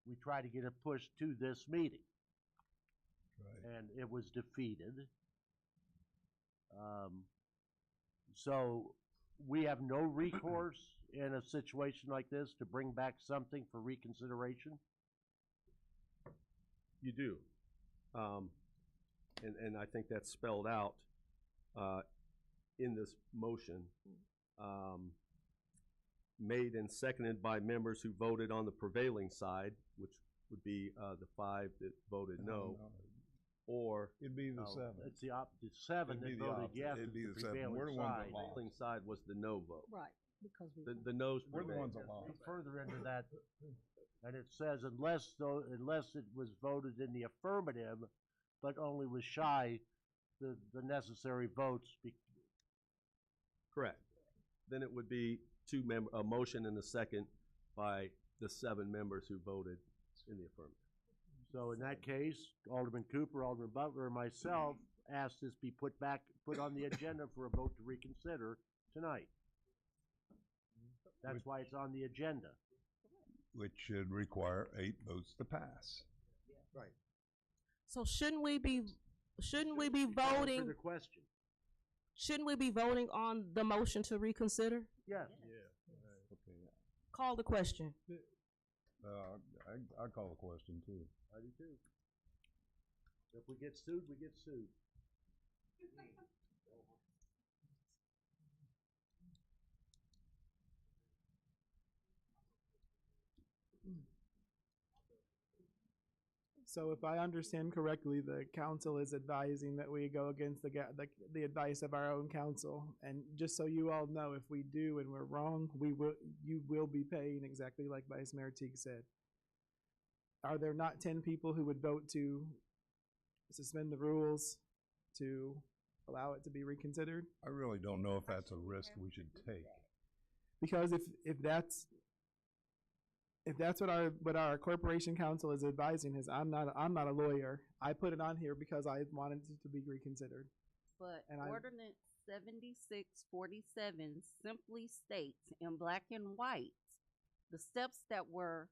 We tried to get it pushed to this meeting. Right. And it was defeated. So we have no recourse in a situation like this to bring back something for reconsideration? You do. And I think that's spelled out in this motion, made and seconded by members who voted on the prevailing side, would be, the 5 that voted no, or. It'd be the 7. It's the seven It'd be that the voted opposite. yes. It'd is be the the 7. We're prevailing the ones side. that lost. Prevailing side was the no vote. Right, because we. The no's We're the ones prevailed. that lost. Further into that, and it says unless it was voted in the affirmative, but only was shy the necessary votes. Correct. Then it would be a motion and a second by the 7 members who voted in the affirmative. So in that case, Alderman Cooper, Alderman Butler, and myself ask this be put on the agenda for a vote to reconsider tonight. That's why it's on the agenda. Which should require 8 votes to pass. Right. So shouldn't we be voting? For the question. Shouldn't we be voting on the motion to reconsider? Yes. Okay. Call the question. I call the question too. I do too. If we get sued, we get sued. So if I understand correctly, the council is advising that we go against the advice of our own council. And just so you all know, if we do and we're wrong, you will be paying exactly like Vice Mayor Teague said. Are there not 10 people who would vote to suspend the rules to allow it to be reconsidered? I really don't know if that's a risk we should take. Because if that's what our corporation council is advising, is I'm not a lawyer. I put it on here because I wanted it to be reconsidered. But And ordinance 7647 simply states in black and white the steps that were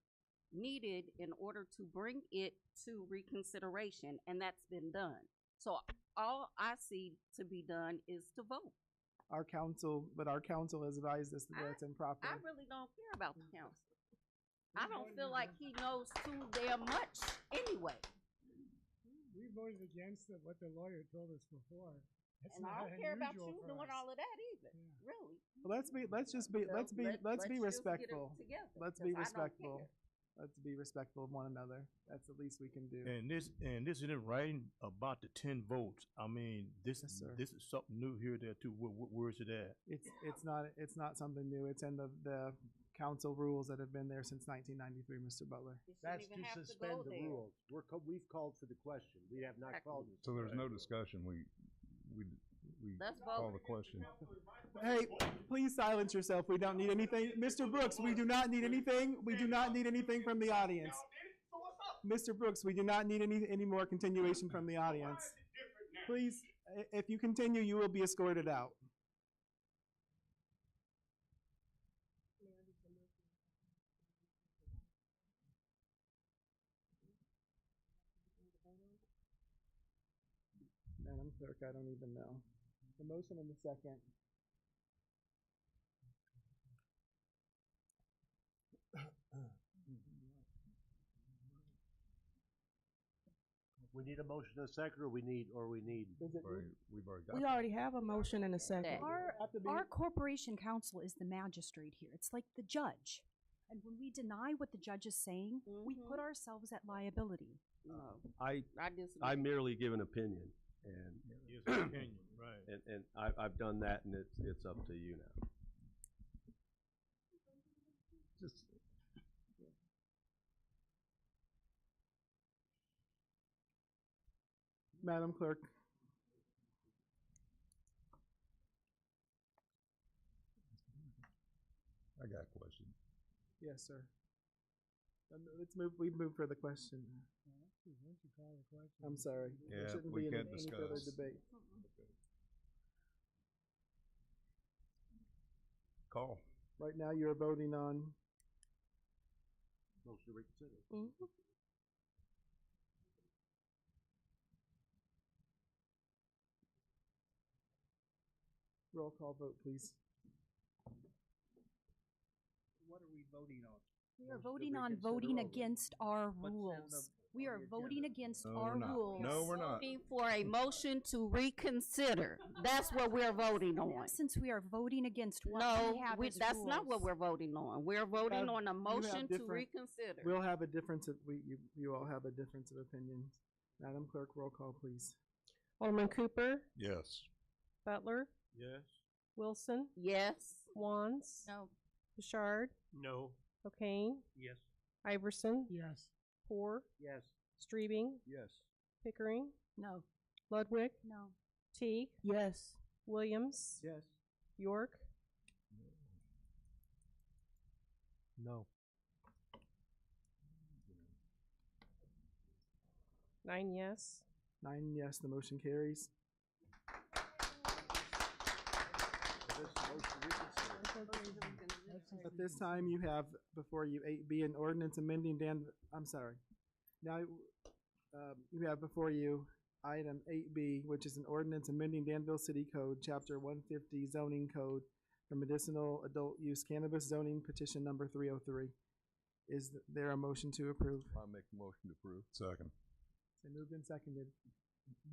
needed in order to bring it to reconsideration, and that's been done. So all I see to be done is to vote. Our council has advised us that that's improper. I really don't care about the council. I don't feel like he knows too damn much anyway. We voted against what the lawyer told us before. That's And I not don't care about unusual you for doing us. all of that either, really. Well, let's be respectful. Let's be respectful. Let's be respectful of one another. That's the least we can do. And this isn't writing about the 10 votes. I mean, this is something new here, there too. Where is it at? It's not something new. It's in the council rules that have been there since 1993, Mr. Butler. That's to suspend the rules. We've called for the question. We have not called it. So there's no discussion. We call the question. Hey, please silence yourself. We don't need anything. Mr. Brooks, we do not need anything. We do not need anything from the audience. Mr. Brooks, we do not need any more continuation from the audience. Please, if you continue, you will be escorted out. Madam Clerk, I don't even know. The motion and the second. We need a motion and a second, or we need. We've already got. We already have a motion and a second. Our corporation counsel is the magistrate here. It's like the judge. And when we deny what the judge is saying, we put ourselves at liability. I merely give an opinion, and Yes, opinion, right. and I've done that, and it's up to you now. Just Madam Clerk. I got a question. Yes, sir. Let's move. We move for the question. Once you call the question. I'm sorry. Yeah, there shouldn't we be can't any further discuss. debate. Call. Right now, you're voting on. Motion to reconsider. Roll call vote, please. What are we voting on? We are voting on voting against our rules. We are voting against our rules. No, we're not. Voting for a motion to reconsider. That's what we're voting on. Since we are voting against what No, we have as that's not what rules. we're voting on. We're voting on a motion to reconsider. We'll have a difference of, you all have a difference of opinions. Madam Clerk, roll call, please. Alderman Cooper, Yes. Butler, Yes. Wilson, Yes. Wands, No. Bouchard, No. O'Kane, Yes. Iverson, Yes. Poor, Yes. Streebing, Yes. Pickering, No. Ludwig, No. Teague, Yes. Williams, Yes. York, No. 9 yes. 9 yes, the motion carries. At this time, you have before you 8B, an ordinance amending Now, you have before you item 8B, which is an ordinance amending Danville City Code, Chapter 150 zoning code for medicinal adult use cannabis zoning, petition number 303. Is there a motion to approve? I'll make a motion to approve. Second. So moved and seconded.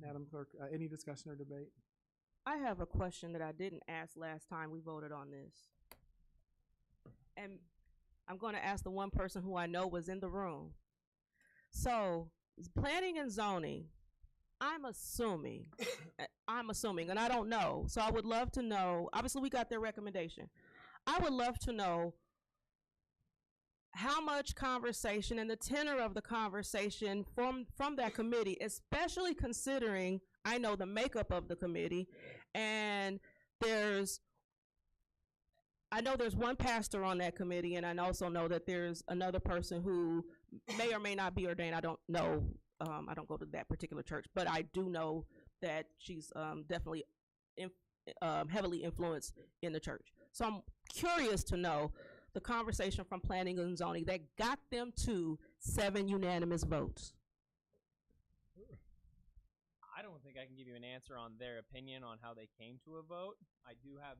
Madam Clerk, any discussion or debate? I have a question that I didn't ask last time we voted on this. And I'm going to ask the one person who I know was in the room. So, planning and zoning, I'm assuming, and I don't know, so I would love to know, obviously we got their recommendation. I would love to know how much conversation and the tenor of the conversation from that committee, especially considering I know the makeup of the committee, and I know there's one pastor on that committee, and I also know that there's another person who may or may not be ordained. I don't know. I don't go to that particular church, but I do know that she's definitely heavily influenced in the church. So I'm curious to know the conversation from planning and zoning that got them to 7 unanimous votes. I don't think I can give you an answer on their opinion on how they came to a vote. I do have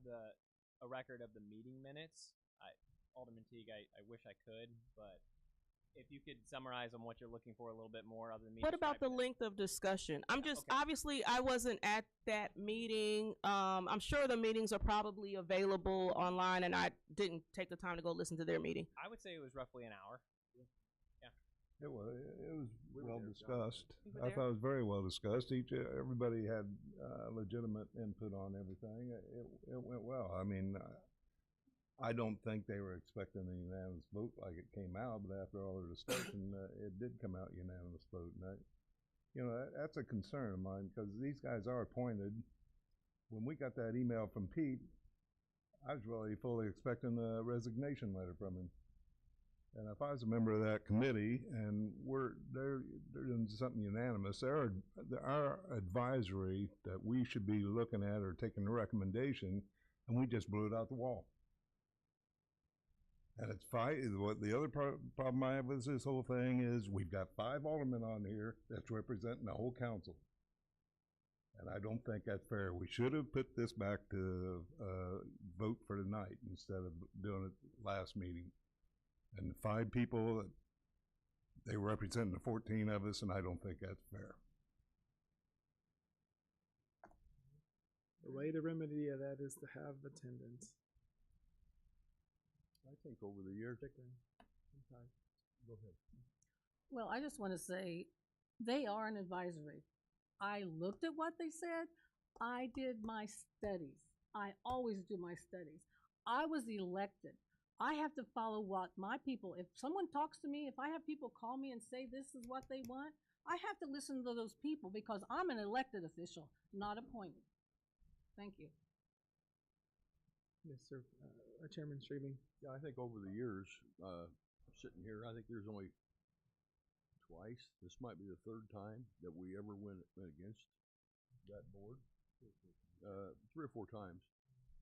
a record of the meeting minutes. Alderman Teague, I wish I could, but if you could summarize on what you're looking for a little bit more other than me. What about the length of discussion? I'm just, obviously, I wasn't at that meeting. I'm sure the meetings are probably available online, and I didn't take the time to go listen to their meeting. I would say it was roughly an hour. Yeah. It was well discussed. I thought it was very well discussed. Everybody had legitimate input on everything. It went well. I mean, I don't think they were expecting a unanimous vote like it came out, but after all the discussion, it did come out unanimous vote. And that's a concern of mine because these guys are appointed. When we got that email from Pete, I was really fully expecting a resignation letter from him. And if I was a member of that committee and they're doing something unanimous, our advisory that we should be looking at or taking a recommendation, and we just blew it out the wall. And it's fine. What the other problem I have with this whole thing is we've got 5 aldermen on here that's representing the whole council. And I don't think that's fair. We should have put this back to vote for tonight instead of doing it last meeting. And 5 people, they represent the 14 of us, and I don't think that's fair. The way to remedy that is to have attendance. I think over the years. I'm sorry. Go ahead. Well, I just want to say they are an advisory. I looked at what they said. I did my studies. I always do my studies. I was elected. I have to follow what my people, if someone talks to me, if I have people call me and say this is what they want, I have to listen to those people because I'm an elected official, not appointed. Thank you. Yes, sir. Chairman Streebing. Yeah, I think over the years, sitting here, I think there's only twice. This might be the 3rd time that we ever went against that board. 3 or 4 times.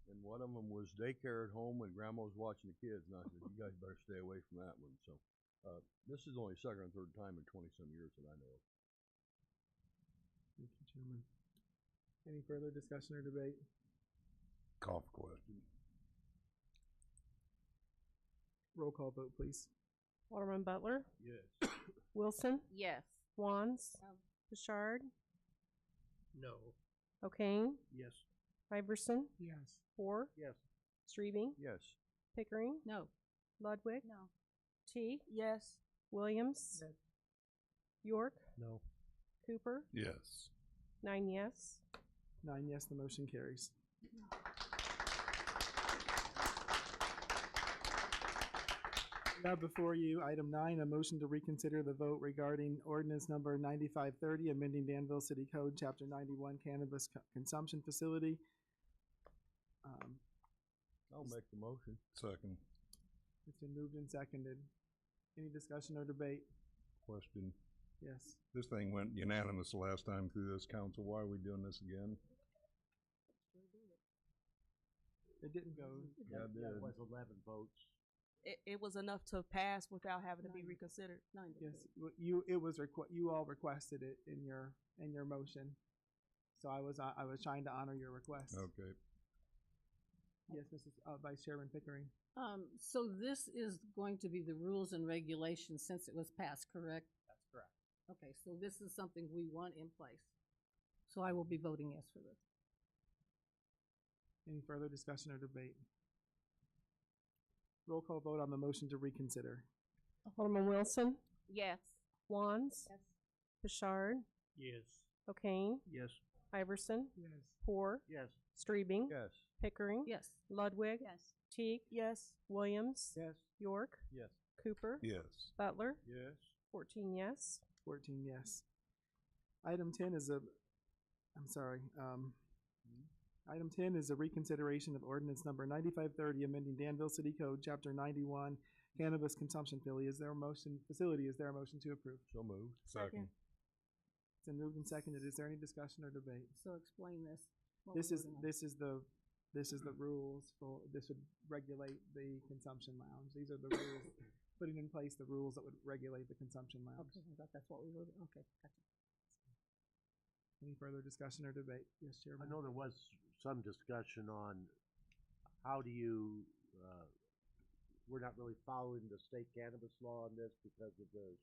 And one of them was daycare at home when grandma was watching the kids. And I said, you guys better stay away from that one. So this is only 2nd or 3rd time in 20-some years that I know of. Thank you, Chairman. Any further discussion or debate? Call for question. Roll call vote, please. Alderman Butler, Yes. Wilson, Yes. Wands, No. Bouchard, No. O'Kane, Yes. Iverson, Yes. Hoare, Yes. Streebing, Yes. Pickering, No. Ludwig, No. Teague, Yes. Williams, Yes. York, No. Cooper, Yes. 9 yes. 9 yes, the motion carries. We have before you item 9, a motion to reconsider the vote regarding ordinance number 9530, amending Danville City Code, Chapter 91, cannabis consumption facility. I'll make the motion. Second. It's been moved and seconded. Any discussion or debate? Question. Yes. This thing went unanimous the last time through this council. Why are we doing this again? It didn't go. Yeah, it That did. was 11 votes. It was enough to pass without having to be reconsidered. Yes, you all requested it in your motion. So I was trying to honor your request. Okay. Yes, Mrs. Vice Chairman Pickering. So this is going to be the rules and regulations since it was passed, correct? That's correct. Okay, so this is something we want in place. So I will be voting yes for this. Any further discussion or debate? Roll call vote on the motion to reconsider. Alderman Wilson, Yes. Wands, Yes. Bouchard, Yes. O'Kane, Yes. Iverson, Yes. Hoare, Yes. Streebing, Yes. Pickering, Yes. Ludwig, Yes. Teague, Yes. Williams, Yes. York, Yes. Cooper, Yes. Butler, Yes. 14 yes. 14 yes. Item 10 is item 10 is a reconsideration of ordinance number 9530, amending Danville City Code, Chapter 91, cannabis consumption facility. Is there a motion to approve? So moved. Second. It's been moved and seconded. Is there any discussion or debate? So explain this. what This we're is, voting on. this is the rules for, this would regulate the consumption lounge. These are the rules, putting in place the rules that would regulate the consumption lounge. Okay, I thought that's what we were, okay, gotcha. Any further discussion or debate? Yes, I Chairman. know there was some discussion on how do you, we're not really following the state cannabis law on this because of the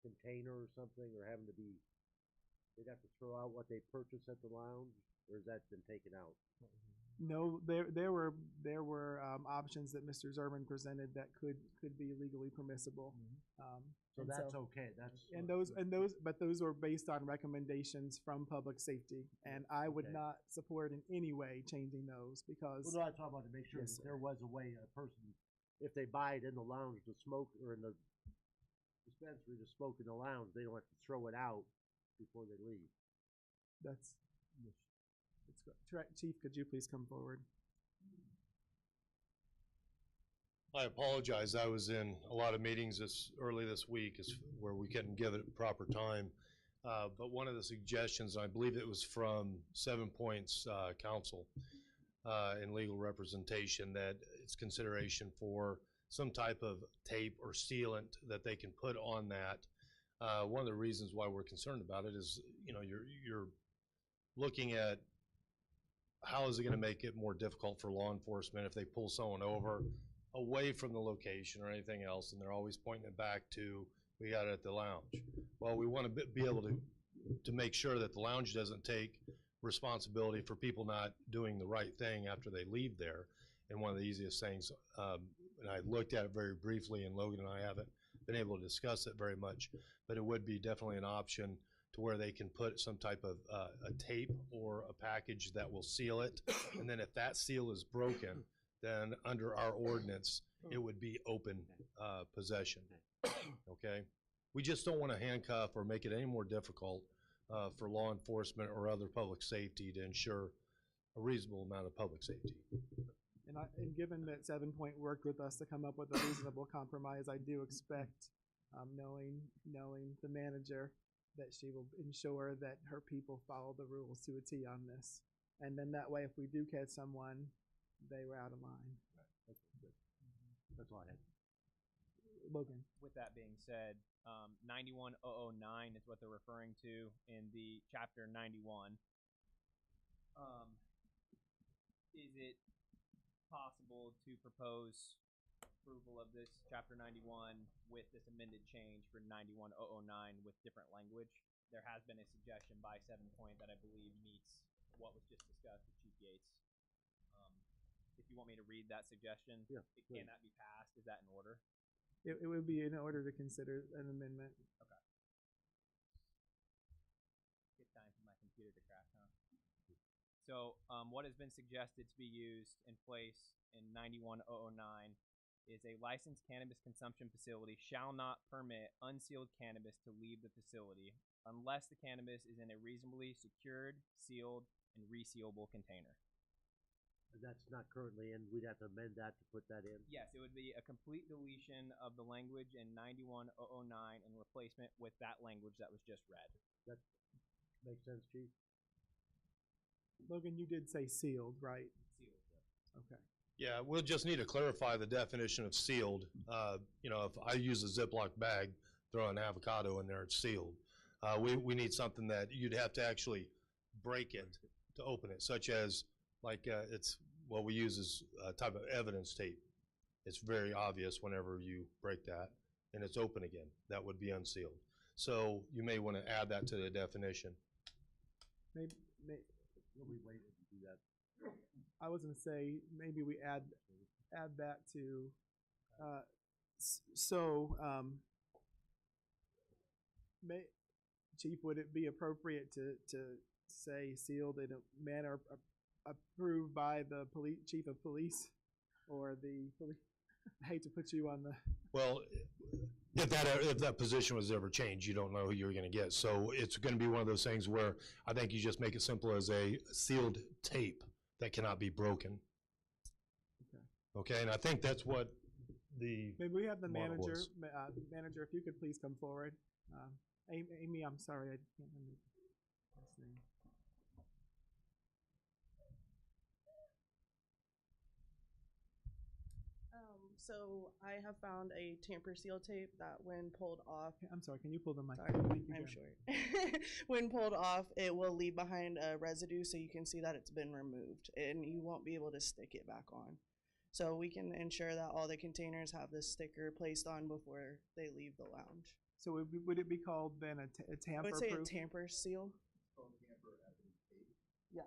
container or something, or having to be, they'd have to throw out what they purchase at the lounge, or has that been taken out? No, there were options that Mr. Zerman presented that could be legally permissible. So And that's okay, that's. But those were based on recommendations from public safety, and I would Okay. not support in any way changing those because. Well, no, I talk about to make sure Yes, that there was a way a person, if they buy it in the lounge to smoke, or in the dispensary to smoke in the lounge, they don't have to throw it out before they leave. That's correct. Chief, could you please come forward? I apologize. I was in a lot of meetings early this week where we couldn't give it proper time. But one of the suggestions, I believe it was from 7 Points Council in legal representation, that it's consideration for some type of tape or sealant that they can put on that. One of the reasons why we're concerned about it is, you're looking at how is it going to make it more difficult for law enforcement if they pull someone over away from the location or anything else, and they're always pointing it back to, we got it at the lounge. Well, we want to be able to make sure that the lounge doesn't take responsibility for people not doing the right thing after they leave there. And one of the easiest things, and I looked at it very briefly, and Logan and I haven't been able to discuss it very much, but it would be definitely an option to where they can put some type of a tape or a package that will seal it. And then if that seal is broken, then under our ordinance, it would be open possession, okay? We just don't want to handcuff or make it any more difficult for law enforcement or other public safety to ensure a reasonable amount of public safety. And given that 7 Point worked with us to come up with a reasonable compromise, I do expect, knowing the manager, that she will ensure that her people follow the rules to a T on this. And then that way, if we do catch someone, they were out of line. That's all I had. Logan. With that being said, 91009 is what they're referring to in the chapter 91. Is it possible to propose approval of this chapter 91 with this amended change for 91009 with different language. There has been a suggestion by 7 Point that I believe meets what was just discussed with Chief Gates. If you want me to read that suggestion, can that be passed? Is that in order? It would be in order to consider an amendment. Okay. Good time for my computer to crash, huh? So what has been suggested to be used in place in 91009 is a licensed cannabis consumption facility shall not permit unsealed cannabis to leave the facility unless the cannabis is in a reasonably secured, sealed, and resealable container. That's not currently in, we'd have to amend that to put that in. Yes, it would be a complete deletion of the language in 91009 and replacement with that language that was just read. That makes sense, Chief? Logan, you did say sealed, right? Sealed, yes. Okay. Yeah, we'll just need to clarify the definition of sealed. You know, if I use a Ziploc bag, throw an avocado in there, it's sealed. We need something that you'd have to actually break it to open it, such as like it's what we use is a type of evidence tape. It's very obvious whenever you break that and it's open again. That would be unsealed. So you may want to add that to the definition. Maybe We waited to do that. I was gonna say maybe we add that to Chief, would it be appropriate to say sealed in a manner approved by the chief of police or the police? I hate to put you on the. Well, if that position was ever changed, you don't know who you're going to get. So it's going to be one of those things where I think you just make it simple as a sealed tape that cannot be broken. Okay, and I think that's what the Maybe we have the model manager. was. Manager, if you could please come forward. Amy, I'm sorry, I can't remember his name. So I have found a tamper seal tape that when pulled off. I'm sorry, can you pull the mic? Sorry, I'm sure. When pulled off, it will leave behind a residue so you can see that it's been removed and you won't be able to stick it back on. So we can ensure that all the containers have this sticker placed on before they leave the lounge. So would it be called then a tamper I would say proof? a tamper seal. Tamper evident tape. Yeah,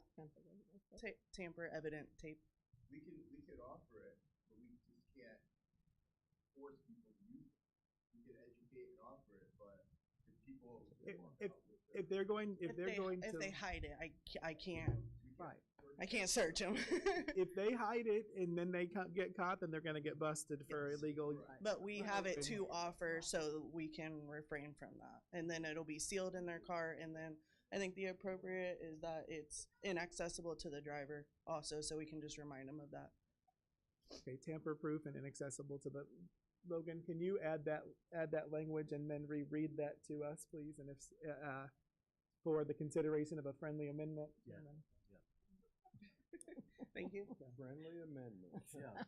tamper evident tape. We could offer it, but we just can't force people to use it. We could educate and offer it, but if people if they're going if they hide it, I can't. Right. I can't search them. If they hide it and then they get caught, then they're going to get busted for illegal. But we have it to offer so we can refrain from that. And then it'll be sealed in their car. And then I think the appropriate is that it's inaccessible to the driver also, so we can just remind them of that. Okay, tamper proof and inaccessible to the. Logan, can you add that language and then reread that to us, please? And if for the consideration of a friendly amendment. Yeah. Thank you. Friendly amendment. Yeah.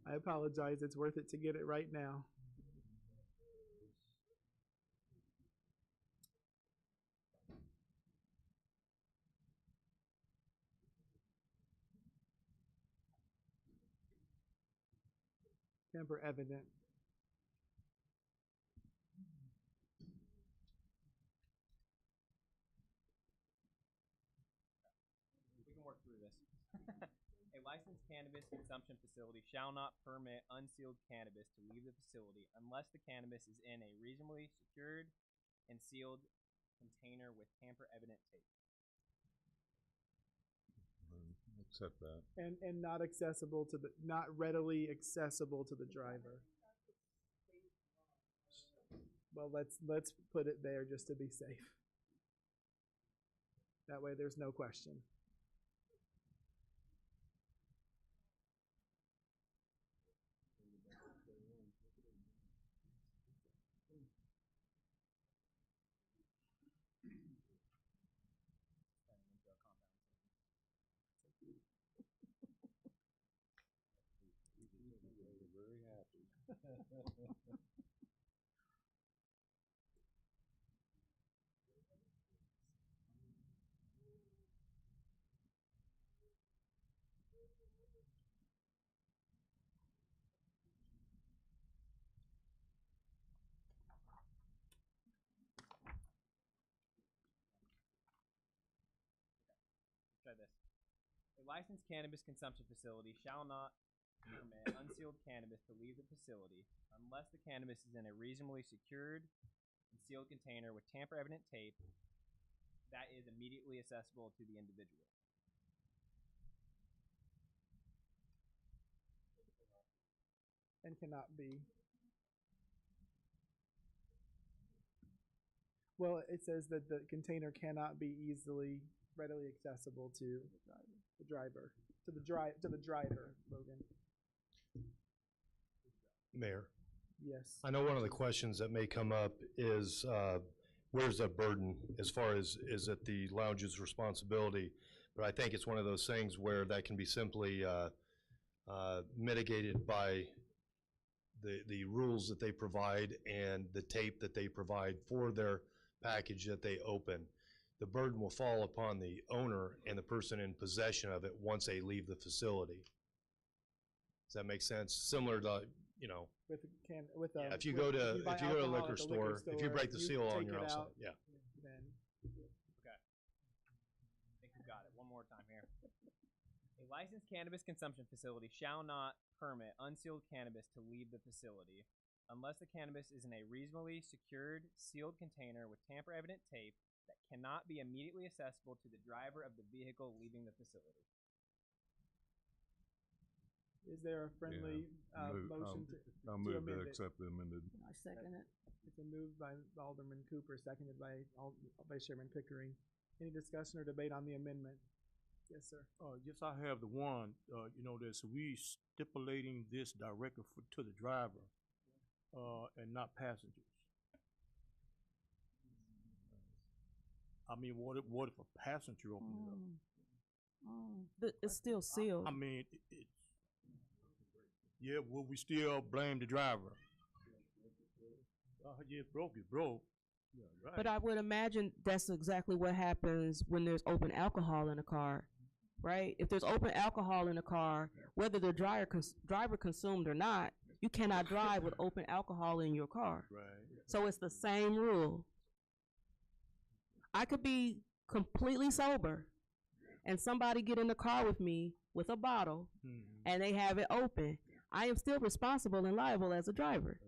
I apologize. It's worth it to get it right now. Tamper evident. We can work through this. A licensed cannabis consumption facility shall not permit unsealed cannabis to leave the facility unless the cannabis is in a reasonably secured and sealed container with tamper evident tape. Accept that. And not accessible to not readily accessible to the driver. Well, let's put it there just to be safe. That way there's no question. Very happy. A licensed cannabis consumption facility shall not permit unsealed cannabis to leave the facility unless the cannabis is in a reasonably secured and sealed container with tamper-evident tape that is immediately accessible to the individual. And cannot be. Well, it says that the container cannot be readily accessible to the driver, to the driver, Logan. Mayor, Yes. I know one of the questions that may come up is, where's the burden as far as, is it the lounge's responsibility? But I think it's one of those things where that can be simply mitigated by the rules that they provide and the tape that they provide for their package that they open. The burden will fall upon the owner and the person in possession of it once they leave the facility. Does that make sense? Similar to, you know, if you go to a liquor store, if you break the seal on your outside, yeah. Then Okay. I think we got it. One more time here. A licensed cannabis consumption facility shall not permit unsealed cannabis to leave the facility unless the cannabis is in a reasonably secured, sealed container with tamper-evident tape that cannot be immediately accessible to the driver of the vehicle leaving the facility. is there a friendly motion I'll to move amend to it? accept the amended. I second it. It's a move by Alderman Cooper, seconded by Vice Chairman Pickering. Any discussion or debate on the amendment? Yes, sir. Yes, I have the one, that's we stipulating this directly to the driver, and not passengers. I mean, what if a passenger opened it up? It's still sealed. I mean, yeah, will we still blame the driver? Yeah, it's broke, it's broke. Yeah, right. But I would imagine that's exactly what happens when there's open alcohol in a car, right? If there's open alcohol in a car, whether the driver consumed or not, you cannot drive with open alcohol in your car. Right. So it's the same rule. I could be completely sober and somebody get in the car with me with a bottle and they have it open. I am still responsible and liable as a driver.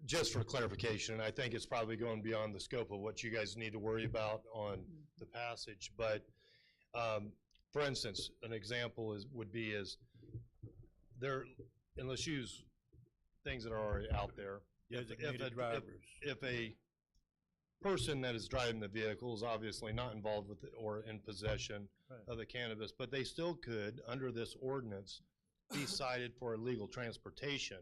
Just for clarification, and I think it's probably going beyond the scope of what you guys need to worry about on the passage, but for instance, an example would be there, and let's use things that are already out there. If a person that is driving the vehicle is obviously not involved with it or in possession of the cannabis, but they still could, under this ordinance, be cited for illegal transportation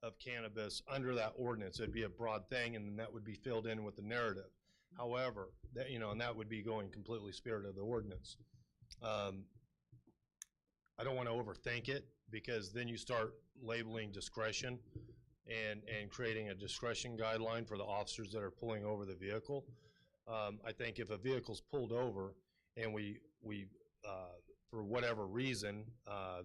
of cannabis under that ordinance. It'd be a broad thing, and then that would be filled in with the narrative. However, and that would be going completely spirit of the ordinance. I don't want to overthink it, because then you start labeling discretion and creating a discretion guideline for the officers that are pulling over the vehicle. I think if a vehicle's pulled over and we for whatever reason,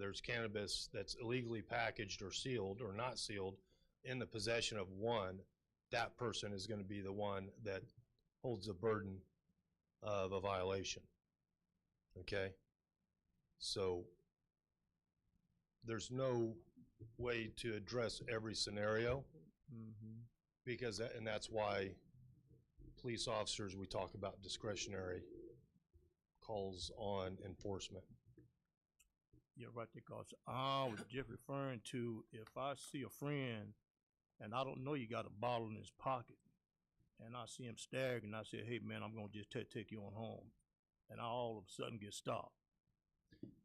there's cannabis that's illegally packaged or sealed or not sealed in the possession of one, that person is going to be the one that holds the burden of a violation. Okay? So there's no way to address every scenario, because that's why police officers, we talk about discretionary calls on enforcement. Yeah, right, because I was just referring to if I see a friend and I don't know you got a bottle in his pocket, and I see him staggering, and I say, hey man, I'm gonna just take you on home, and I all of a sudden get stopped.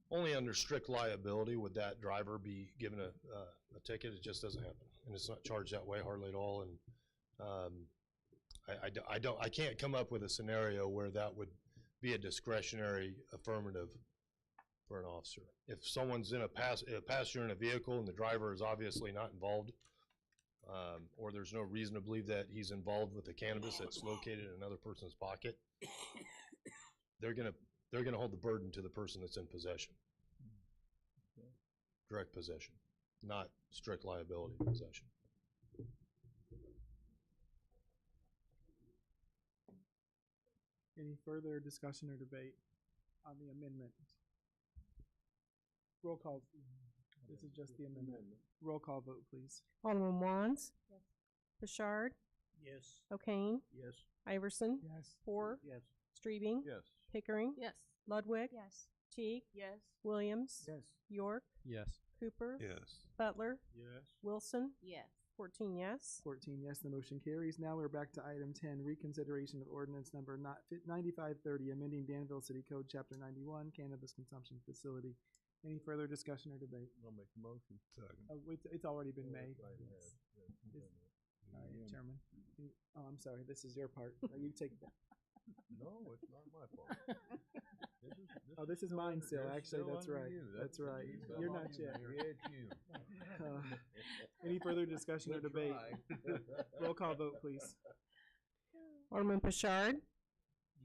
Only under strict liability would that driver be given a ticket. It just doesn't happen, and it's not charged that way hardly at all. And I can't come up with a scenario where that would be a discretionary affirmative for an officer. If someone's in a passenger in a vehicle and the driver is obviously not involved, or there's no reason to believe that he's involved with the cannabis that's located in another person's pocket, they're gonna hold the burden to the person that's in possession. Direct possession, not strict liability possession. Any further discussion or debate on the amendment? Roll call. This is just the amendment. Roll call vote, please. Alderman Wands? Yes. Bouchard? Yes. O'Kane? Yes. Iverson? Yes. Poor? Yes. Streebing? Yes. Pickering? Yes. Ludwig? Yes. Teague? Yes. Williams? Yes. York? Yes. Cooper? Yes. Butler? Yes. Wilson? Yes. 14 yes. 14 yes, the motion carries. Now we're back to item 10, reconsideration of ordinance number 9530, amending Danville City Code, Chapter 91, cannabis consumption facility. Any further discussion or debate? I'll make the motion. It's already been made. Right ahead. Yes. Yes. All right, Chairman. Oh, I'm sorry, this is your part. You take that. No, it's not my fault. This is mine still, It's actually, still that's under right. you. That's right. you. You're not yet. It's you. Any further discussion or Good debate? try. Roll call vote, please. Alderman Bouchard?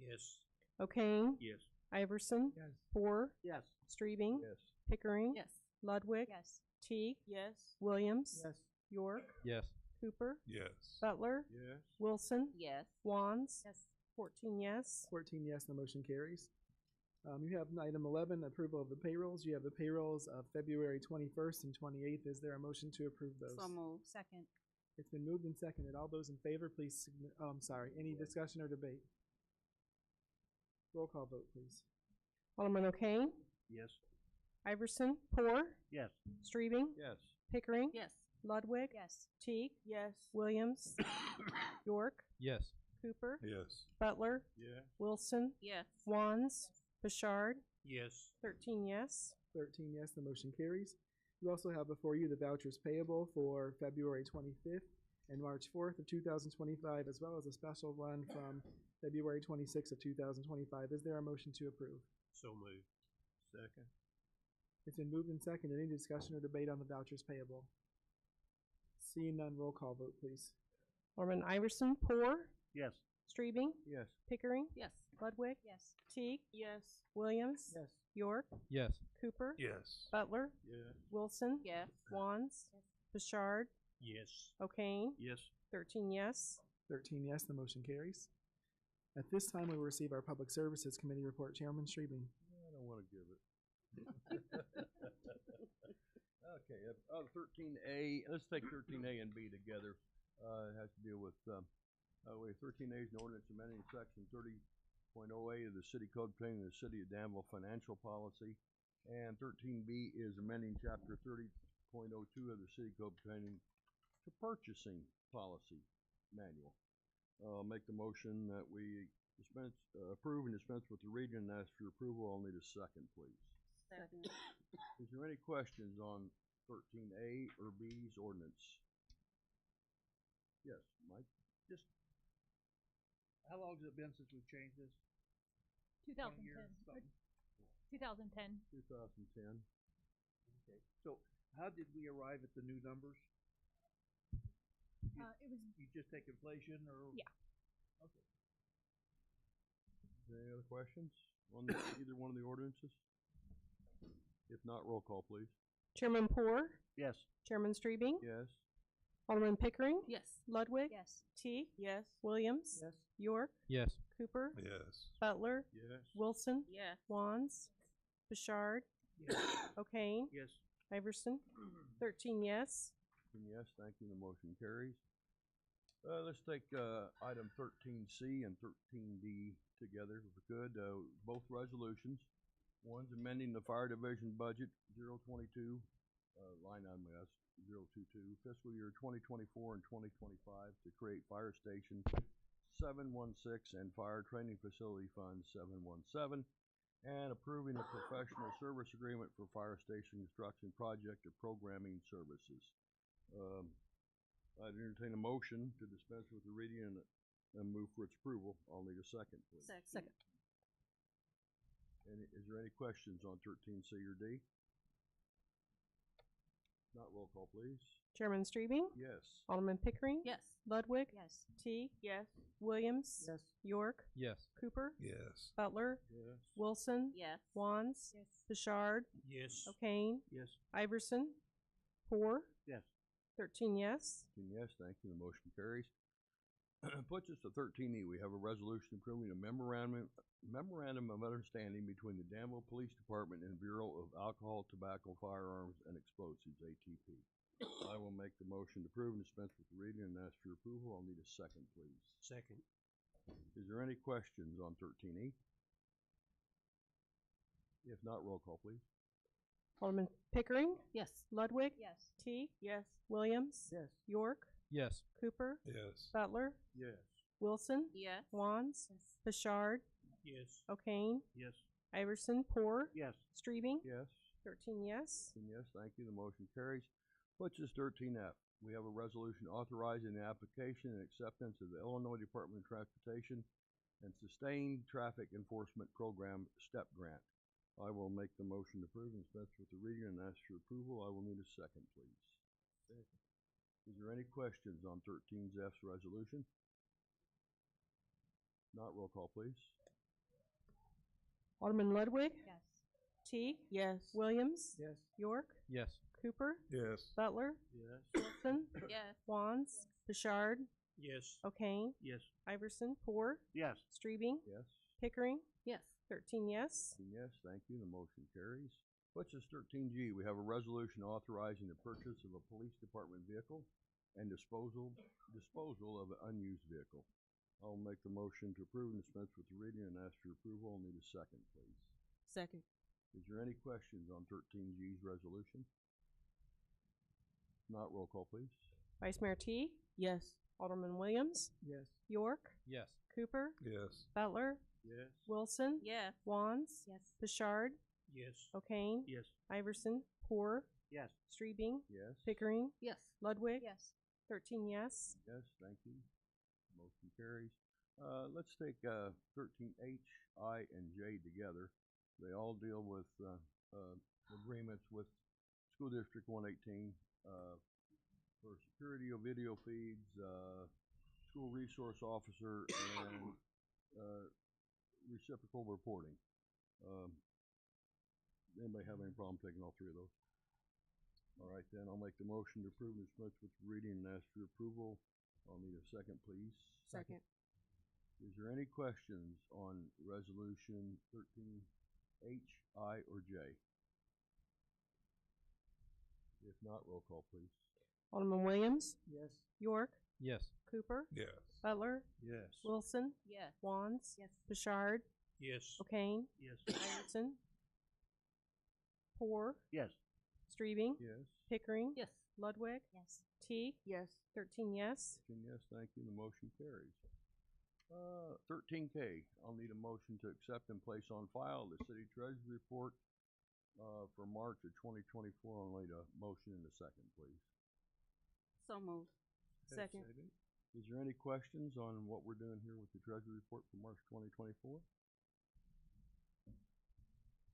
Yes. O'Kane? Yes. Iverson? Yes. Poor? Yes. Streebing? Yes. Pickering? Yes. Ludwig? Yes. Teague? Yes. Williams? Yes. York? Yes. Cooper? Yes. Butler? Yes. Wilson? Yes. Wands? Yes. 14 yes. 14 yes, the motion carries. You have item 11, approval of the payrolls. You have the payrolls of February 21st and 28th. Is there a motion to approve those? So moved. Second. It's been moved and seconded. All those in favor, please, any discussion or debate? Roll call vote, please. Alderman O'Kane? Yes. Iverson? Poor? Yes. Streebing? Yes. Pickering? Yes. Ludwig? Yes. Teague? Yes. Williams? York? Yes. Cooper? Yes. Butler? Yes. Wilson? Yes. Wands? Bouchard? Yes. 13 yes. 13 yes, the motion carries. You also have before you the vouchers payable for February 25th and March 4th of 2025, as well as a special run from February 26th of 2025. Is there a motion to approve? So moved. Second. It's been moved and seconded. Any discussion or debate on the vouchers payable? Seeing none, roll call vote, please. Alderman Iverson? Poor? Yes. Streebing? Yes. Pickering? Yes. Ludwig? Yes. Teague? Yes. Williams? Yes. York? Yes. Cooper? Yes. Butler? Yes. Wilson? Yes. Wands? Bouchard? Yes. O'Kane? Yes. 13 yes. 13 yes, the motion carries. At this time, we will receive our Public Services Committee report. Chairman Streebing. I don't want to give it. Okay, 13A, let's take 13A and B together. It has to deal with, 13A is an ordinance amending section 30.08 of the city code pertaining to the city of Danville financial policy. And 13B is amending chapter 30.02 of the city code pertaining to purchasing policy manual. Make the motion that we approve and dispense with the reading and ask for approval. I'll need a second, please. Second. Is there any questions on 13A or B's ordinance? Yes, Mike? Just, how long has it been since we've changed this? 2010. 2010. 2010. 2010. Okay, so how did we arrive at the new numbers? It was, You just take inflation or? yeah. Okay. Any other questions on either one of the ordinances? If not, roll call, please. Chairman Poor? Yes. Chairman Streebing? Yes. Alderman Pickering? Yes. Ludwig? Yes. Teague? Yes. Williams? Yes. York? Yes. Cooper? Yes. Butler? Yes. Wilson? Yes. Wands? Bouchard? Yes. O'Kane? Yes. Iverson? 13 yes. Yes, thank you. The motion carries. Let's take item 13C and 13D together if we could. Both resolutions. One's amending the fire division budget 022, line item 022, fiscal year 2024 and 2025 to create fire station 716 and fire training facility fund 717, and approving a professional service agreement for fire station construction project or programming services. I'd entertain a motion to dispense with the reading and move for its approval. I'll need a second, please. Second. Is there any questions on 13C or D? Not, roll call, please. Chairman Streebing? Yes. Alderman Pickering? Yes. Ludwig? Yes. Teague? Yes. Williams? Yes. York? Yes. Cooper? Yes. Butler? Yes. Wilson? Yes. Wands? Yes. Bouchard? Yes. O'Kane? Yes. Iverson? Poor? Yes. 13 yes. Yes, thank you. The motion carries. puts us to 13E. We have a resolution approving a memorandum of understanding between the Danville Police Department and Bureau of Alcohol, Tobacco, Firearms, and Explosives, ATP. I will make the motion to approve and dispense with the reading and ask for your approval. I'll need a second, please. Second. Is there any questions on 13E? If not, roll call, please. Alderman Pickering? Yes. Ludwig? Yes. Teague? Yes. Williams? Yes. York? Yes. Cooper? Yes. Butler? Yes. Wilson? Yes. Wands? Bouchard? Yes. O'Kane? Yes. Iverson? Poor? Yes. Streebing? Yes. 13 yes. 13 yes, thank you. The motion carries. Which is 13F. We have a resolution authorizing the application and acceptance of the Illinois Department of Transportation and Sustained Traffic Enforcement Program STEP Grant. I will make the motion to approve and dispense with the reading and ask for approval. I will need a second, please. Second. Is there any questions on 13F's resolution? Not, roll call, please. Alderman Ludwig? Yes. Teague? Yes. Williams? Yes. York? Yes. Cooper? Yes. Butler? Yes. Wilson? Yes. Wands? Bouchard? Yes. O'Kane? Yes. Iverson? Poor? Yes. Streebing? Yes. Pickering? Yes. 13 yes. 13 yes, thank you. The motion carries. Which is 13G. We have a resolution authorizing the purchase of a police department vehicle and disposal of an unused vehicle. I'll make the motion to approve and dispense with the reading and ask for your approval. I'll need a second, please. Second. Is there any questions on 13G's resolution? Not, roll call, please. Vice Mayor Teague? Yes. Alderman Williams? Yes. York? Yes. Cooper? Yes. Butler? Yes. Wilson? Yes. Wands? Yes. Bouchard? Yes. O'Kane? Yes. Iverson? Poor? Yes. Streebing? Yes. Pickering? Yes. Ludwig? Yes. 13 yes. Yes, thank you. Motion carries. Let's take 13H, I, and J together. They all deal with agreements with School District 118 for security of video feeds, school resource officer, and reciprocal reporting. Anybody have any problem taking all three of those? All right, then I'll make the motion to approve and dispense with reading and ask for your approval. I'll need a second, please. Second. Is there any questions on resolution 13H, I, or J? If not, roll call, please. Alderman Williams? Yes. York? Yes. Cooper? Yes. Butler? Yes. Wilson? Yes. Wands? Yes. Bouchard? Yes. O'Kane? Yes. Iverson? Poor? Yes. Streebing? Yes. Pickering? Yes. Ludwig? Yes. Teague? Yes. 13 yes. 13 yes, thank you. The motion carries. 13K, I'll need a motion to accept and place on file the city treasury report for March of 2024. I'll need a motion in a second, please. So moved. Second. Is there any questions on what we're doing here with the treasury report for March 2024?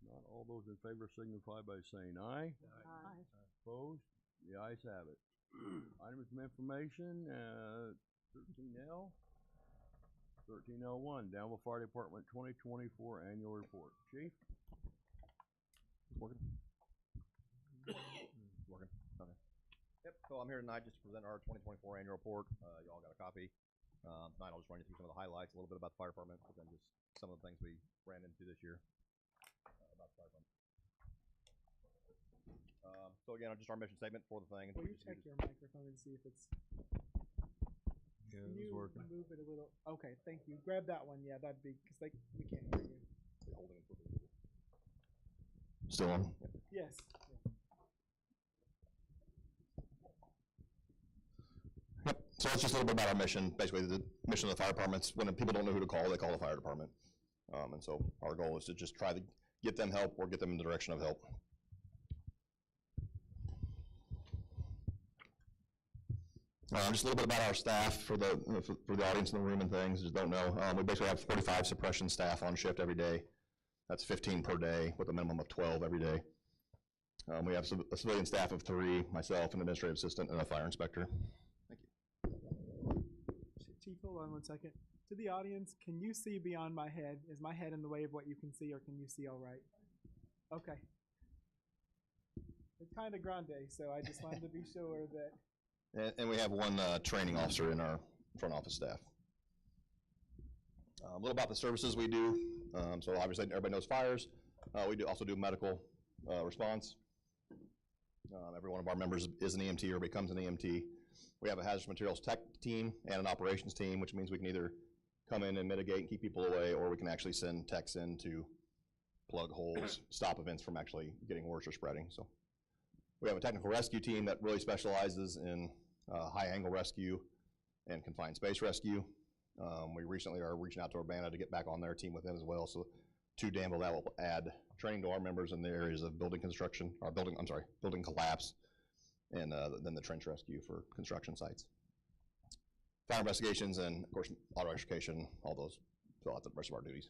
Not all those in favor signify by saying aye. Aye. Opposed? The ayes have it. Items of information, 13L. 13L1, Danville Fire Department 2024 Annual Report. Chief? Working? Working, okay. Yep, so I'm here tonight just to present our 2024 annual report. Y'all got a copy. Tonight I'll just run you through some of the highlights, a little bit about the fire department, but then just some of the things we ran into this year about the fire department. So again, just our mission statement for the thing. Will you check your microphone and see if it's... Yeah, Can it's you working. move it a little? Okay, thank you. Grab that one. Yeah, that'd be, because like, we can't hear you. Still on? Yes. Yep, so it's just a little bit about our mission. Basically, the mission of the fire department's when people don't know who to call, they call the fire department. And so our goal is to just try to get them help or get them in the direction of help. Just a little bit about our staff for the audience in the room and things, just don't know. We basically have 45 suppression staff on shift every day. That's 15 per day with a minimum of 12 every day. We have a civilian staff of 3, myself, an administrative assistant, and a fire inspector. Thank you. Chief, hold on one second. To the audience, can you see beyond my head? Is my head in the way of what you can see, or can you see all right? Okay. It's kind of grande, so I just wanted to be sure that... And we have one training officer in our front office staff. A little about the services we do. So obviously everybody knows fires. We also do medical response. Every one of our members is an EMT or becomes an EMT. We have a hazardous materials tech team and an operations team, which means we can either come in and mitigate and keep people away, or we can actually send techs in to plug holes, stop events from actually getting worse or spreading. So we have a technical rescue team that really specializes in high angle rescue and confined space rescue. We recently are reaching out to Urbana to get back on their team with them as well. So to Danville, that will add training to our members in the areas of building construction, or building collapse, and then the trench rescue for construction sites. Fire investigations and, of course, auto extrication, all those fill out the rest of our duties.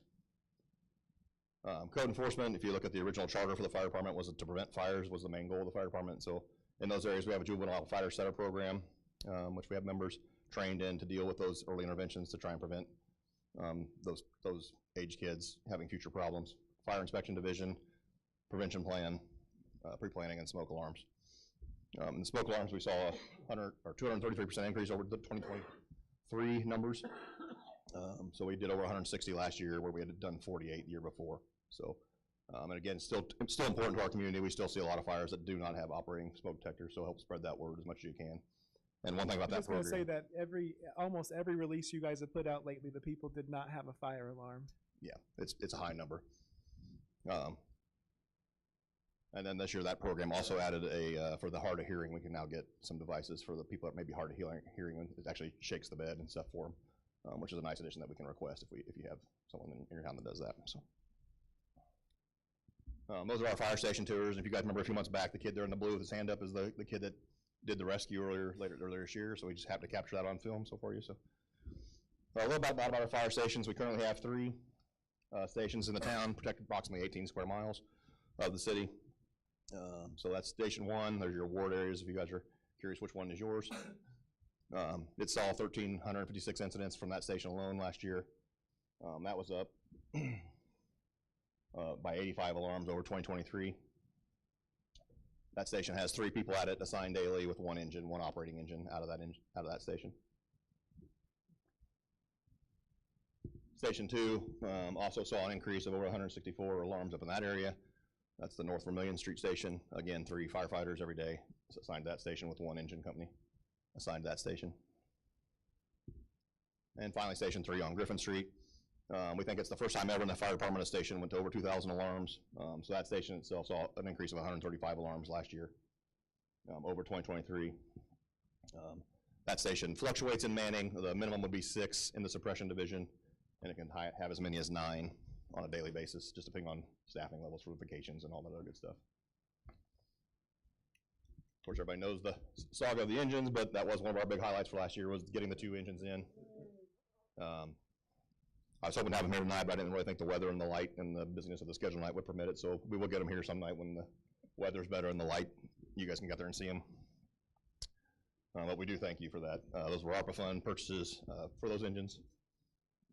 Code enforcement, if you look at the original charter for the fire department, was to prevent fires was the main goal of the fire department. So in those areas, we have a juvenile fire setter program, which we have members trained in to deal with those early interventions to try and prevent those age kids having future problems. Fire inspection division, prevention plan, pre-planning, and smoke alarms. In the smoke alarms, we saw a 233% increase over the 2023 numbers. So we did over 160 last year, where we had done 48 the year before. So, and again, it's still important to our community. We still see a lot of fires that do not have operating smoke detectors, so help spread that word as much as you can. And one thing about that program, I was going to say that almost every release you guys have put out lately, the people did not have a fire alarm. Yeah, it's a high number. And then this year, that program also added for the hard of hearing, we can now get some devices for the people that may be hard of hearing, and it actually shakes the bed and stuff for them, which is a nice addition that we can request if you have someone in your town that does that. So. Those are our fire station tours. If you guys remember a few months back, the kid there in the blue with his hand up is the kid that did the rescue earlier this year, so we just happened to capture that on film for you. So a little bit about our fire stations. We currently have 3 stations in the town, protected approximately 18 square miles of the city. So that's Station 1. There's your ward areas if you guys are curious which one is yours. It saw 1,356 incidents from that station alone last year. That was up by 85 alarms over 2023. That station has 3 people at it assigned daily with one operating engine out of that station. Station 2 also saw an increase of over 164 alarms up in that area. That's the North Vermillion Street Station. Again, 3 firefighters every day assigned to that station with one engine company assigned to that station. And finally, Station 3 on Griffin Street. We think it's the first time ever in the fire department station went to over 2,000 alarms. So that station itself saw an increase of 135 alarms last year over 2023. That station fluctuates in manning. The minimum would be 6 in the suppression division, and it can have as many as 9 on a daily basis, just depending on staffing levels for vacations and all that other good stuff. Of course, everybody knows the saga of the engines, but that was one of our big highlights for last year, was getting the 2 engines in. I was hoping to have them here tonight, but I didn't really think the weather and the light and the busyness of the schedule night would permit it, so we will get them here some night when the weather's better and the light, you guys can get there and see them. But we do thank you for that. Those were ARPA fund purchases for those engines,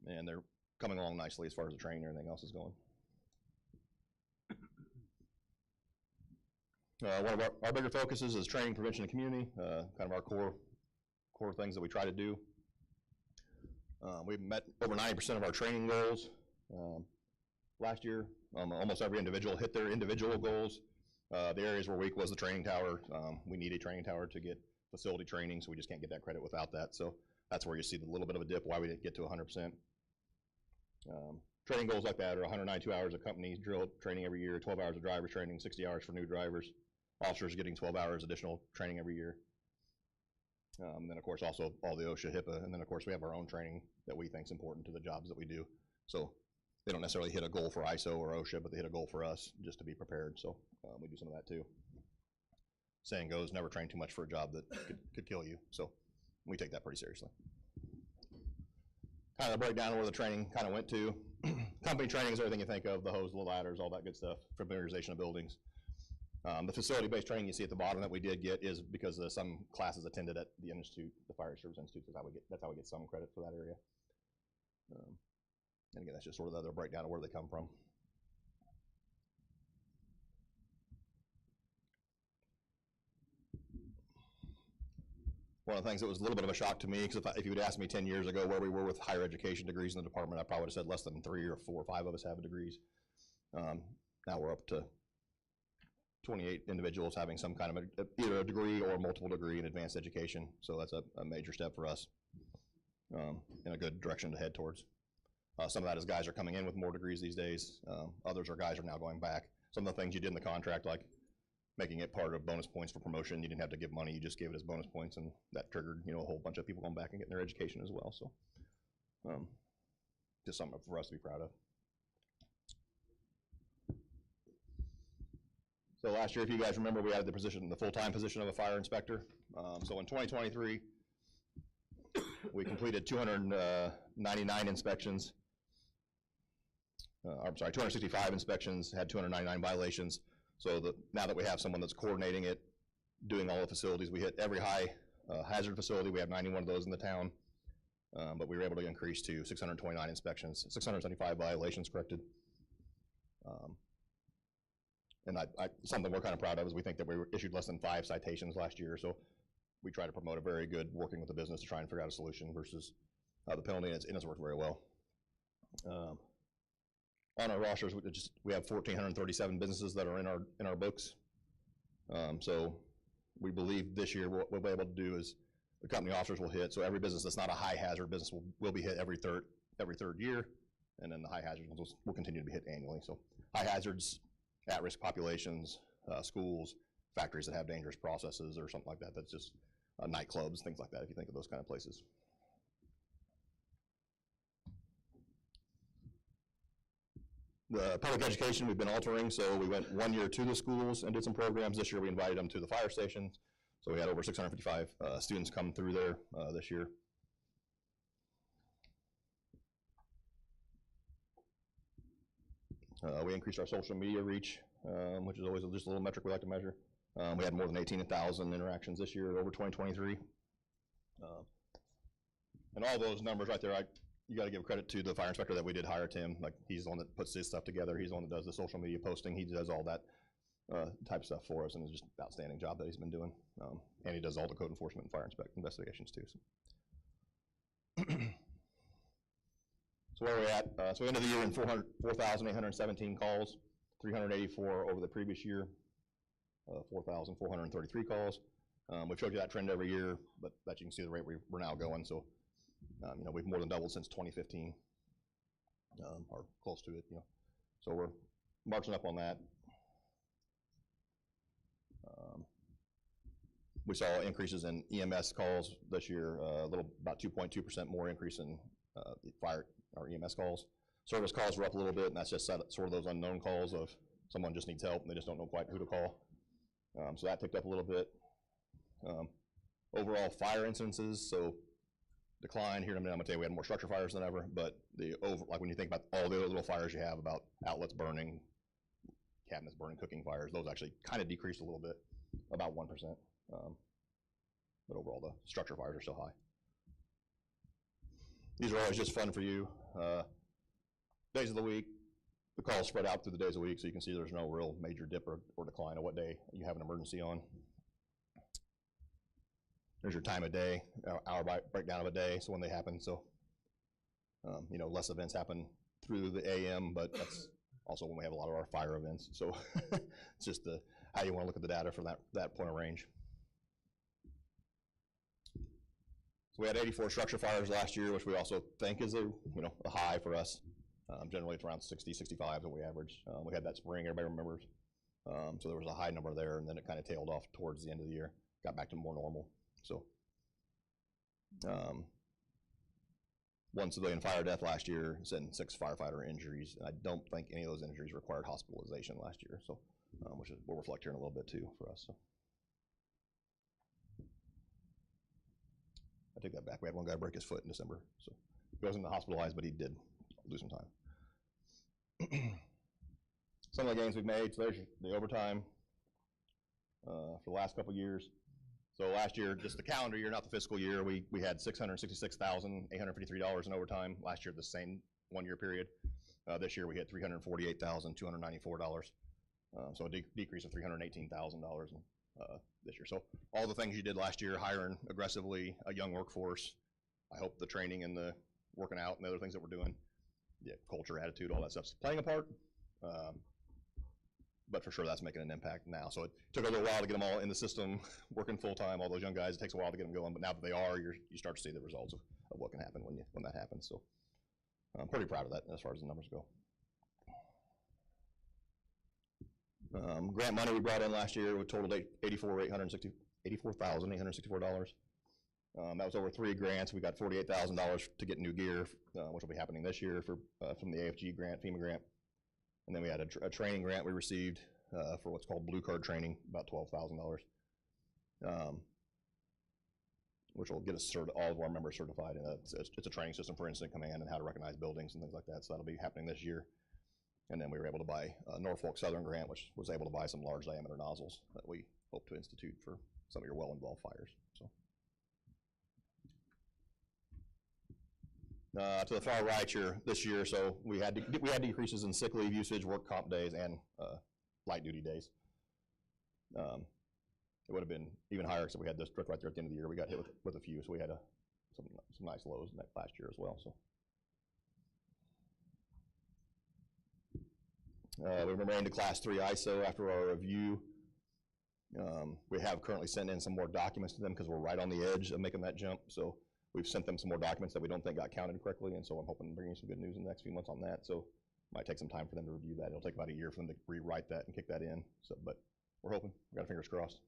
and they're coming along nicely as far as the training and everything else is going. One of our bigger focuses is training, prevention, and community, kind of our core things that we try to do. We've met over 90% of our training goals last year. Almost every individual hit their individual goals. The areas were weak was the training tower. We need a training tower to get facility training, so we just can't get that credit without that. So that's where you see the little bit of a dip, why we didn't get to 100%. Training goals like that are 192 hours of company drill training every year, 12 hours of driver's training, 60 hours for new drivers. Officers getting 12 hours additional training every year. And then, of course, also all the OSHA, HIPAA, and then, of course, we have our own training that we think is important to the jobs that we do. So they don't necessarily hit a goal for ISO or OSHA, but they hit a goal for us just to be prepared. So we do some of that too. Saying goes, never train too much for a job that could kill you. So we take that pretty seriously. Kind of a breakdown of where the training kind of went to. Company training is everything you think of, the hose, the ladders, all that good stuff, familiarization of buildings. The facility-based training you see at the bottom that we did get is because some classes attended at the institute, the Fire Service Institute. That's how we get some credit for that area. And again, that's just sort of the other breakdown of where they come from. one of the things that was a little bit of a shock to me, because if you had asked me 10 years ago where we were with higher education degrees in the department, I probably would have said less than 3 or 4 or 5 of us have degrees. Now we're up to 28 individuals having some kind of either a degree or a multiple degree in advanced education. So that's a major step for us, in a good direction to head towards. Some of that is guys are coming in with more degrees these days. Others are guys are now going back. Some of the things you did in the contract, like making it part of bonus points for promotion, you didn't have to give money, you just gave it as bonus points, and that triggered, a whole bunch of people going back and getting their education as well. So just something for us to be proud of. So last year, if you guys remember, we added the full-time position of a fire inspector. So in 2023, we completed 299 inspections. I'm sorry, 265 inspections, had 299 violations. So now that we have someone that's coordinating it, doing all the facilities, we hit every high hazard facility. We have 91 of those in the town, but we were able to increase to 629 inspections, 675 violations corrected. And something we're kind of proud of is we think that we issued less than 5 citations last year. So we try to promote a very good working with the business to try and figure out a solution versus the penalty, and it's worked very well. On our rosters, we have 1,437 businesses that are in our books. So we believe this year what we'll be able to do is the company officers will hit. So every business that's not a high hazard business will be hit every third year, and then the high hazard ones will continue to be hit annually. So high hazards, at-risk populations, schools, factories that have dangerous processes or something like that. That's just nightclubs, things like that, if you think of those kind of places. The public education we've been altering, so we went 1 year to the schools and did some programs. This year we invited them to the fire stations. So we had over 655 students come through there this year. We increased our social media reach, which is always just a little metric we like to measure. We had more than 18,000 interactions this year over 2023. And all those numbers right there, you got to give credit to the fire inspector that we did hire, Tim. Like, he's the one that puts his stuff together. He's the one that does the social media posting. He does all that type of stuff for us, and it's just an outstanding job that he's been doing. And he does all the code enforcement and fire investigations too. So. So where are we at? So end of the year in 4,817 calls, 384 over the previous year, 4,433 calls. We've showed you that trend every year, but that you can see the rate we're now going. So, we've more than doubled since 2015, or close to it. So we're marching up on that. We saw increases in EMS calls this year, about 2.2% more increase in fire or EMS calls. Service calls were up a little bit, and that's just sort of those unknown calls of someone just needs help and they just don't know quite who to call. So that ticked up a little bit. Overall fire incidences, so decline here in a minute. I'm gonna tell you we had more structure fires than ever, but like when you think about all the other little fires you have, about outlets burning, cabinets burning, cooking fires, those actually kind of decreased a little bit, about 1%. But overall the structure fires are still high. These are always just fun for you. Days of the week, the calls spread out through the days of the week, so you can see there's no real major dip or decline of what day you have an emergency on. There's your time of day, hour breakdown of a day, so when they happen. So, less events happen through the AM, but that's also when we have a lot of our fire events. So it's just how you want to look at the data from that point of range. So we had 84 structure fires last year, which we also think is a high for us. Generally it's around 60, 65 that we average. We had that spring, everybody remembers. So there was a high number there, and then it kind of tailed off towards the end of the year, got back to more normal. So 1 civilian fire death last year, and 6 firefighter injuries. And I don't think any of those injuries required hospitalization last year, so which will reflect here in a little bit too for us. So. I take that back. We had one guy break his foot in December, so he wasn't hospitalized, but he did lose some time. Some of the gains we've made, so there's the overtime for the last couple years. So last year, just the calendar year, not the fiscal year, we had $666,853 in overtime. Last year, the same 1 year period. This year, we hit $348,294. So a decrease of $318,000 this year. So all the things you did last year, hiring aggressively a young workforce. I hope the training and the working out and the other things that we're doing, culture, attitude, all that stuff's playing a part. But for sure that's making an impact now. So it took a little while to get them all in the system, working full time, all those young guys, it takes a while to get them going, but now that they are, you start to see the results of what can happen when that happens. So I'm pretty proud of that as far as the numbers go. Grant money we brought in last year, we totaled $84,864. That was over 3 grants. We got $48,000 to get new gear, which will be happening this year from the AFG grant, FEMA grant. And then we had a training grant we received for what's called blue card training, about $12,000, which will get us all of our members certified. And it's a training system for incident command and how to recognize buildings and things like that. So that'll be happening this year. And then we were able to buy a Norfolk Southern grant, which was able to buy some large diameter nozzles that we hope to institute for some of your well-involved fires. So. To the far right this year, so we had decreases in sick leave usage, work comp days, and light duty days. It would have been even higher except we had this drift right there at the end of the year. We got hit with a few, so we had some nice lows in that last year as well. So we remained to Class 3 ISO after our review. We have currently sent in some more documents to them because we're right on the edge of making that jump. So we've sent them some more documents that we don't think got counted correctly, and so I'm hoping to bring you some good news in the next few months on that. So it might take some time for them to review that. It'll take about a year for them to rewrite that and kick that in. So, but we're hoping. We got our fingers crossed.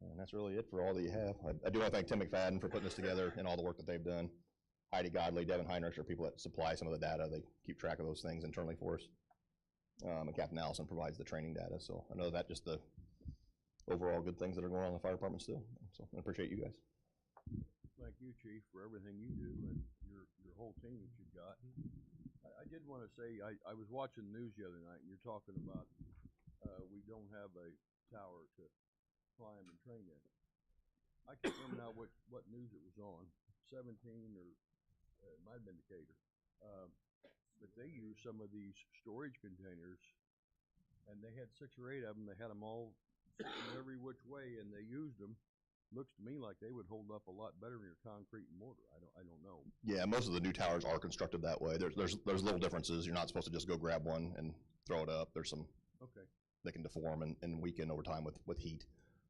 And that's really it for all that you have. I do want to thank Tim McFadden for putting this together and all the work that they've done. Heidi Godley, Devin Heinrich are people that supply some of the data. They keep track of those things internally for us. And Captain Allison provides the training data. So I know that just the overall good things that are going on in the fire department still. So I appreciate you guys. Thank you, Chief, for everything you do and your whole team that you've got. I did want to say, I was watching the news the other night, and you're talking about we don't have a tower to climb and train in. I can't remember now what news it was on, 17 or it might have been Decatur. But they use some of these storage containers, and they had 6 or 8 of them. They had them all every which way, and they used them. Looks to me like they would hold up a lot better in your concrete and mortar. I don't know. Yeah, most of the new towers are constructed that way. There's little differences. You're not supposed to just go grab one and throw it up. There's some they can deform and weaken over time with heat.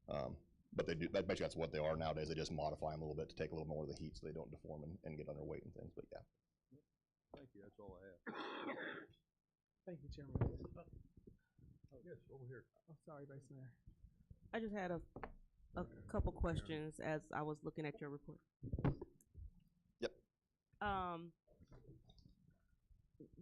But they do. Basically, that's what they are nowadays. They just modify them a little bit to take a little more of the heat so they don't deform and get underweight and things. But yeah. Thank you. That's all I have. Thank you, Chairman. Yes, over here. Oh, sorry, Vice Mayor. I just had a couple questions as I was looking at your report. Yep.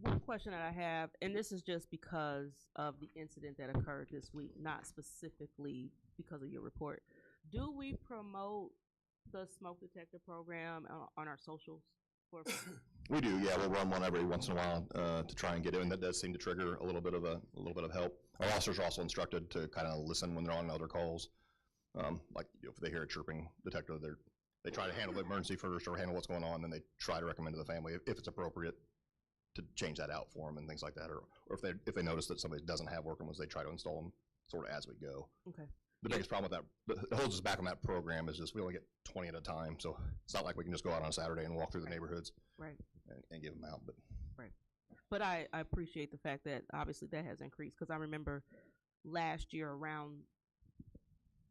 One question that I have, and this is just because of the incident that occurred this week, not specifically because of your report. Do we promote the smoke detector program on our socials? We do, yeah. We'll run one every once in a while to try and get in. That does seem to trigger a little bit of help. Our officers are also instructed to kind of listen when they're on other calls. Like if they hear a chirping detector, they try to handle the emergency first or handle what's going on, then they try to recommend to the family if it's appropriate to change that out for them and things like that. Or if they notice that somebody doesn't have working ones, they try to install them sort of as we go. Okay. The biggest problem with that holds us back on that program is just we only get 20 at a time, so it's not like we can just go out on a Saturday and walk through the neighborhoods and give them out. But But I appreciate the fact that obviously that has increased, because I remember last year around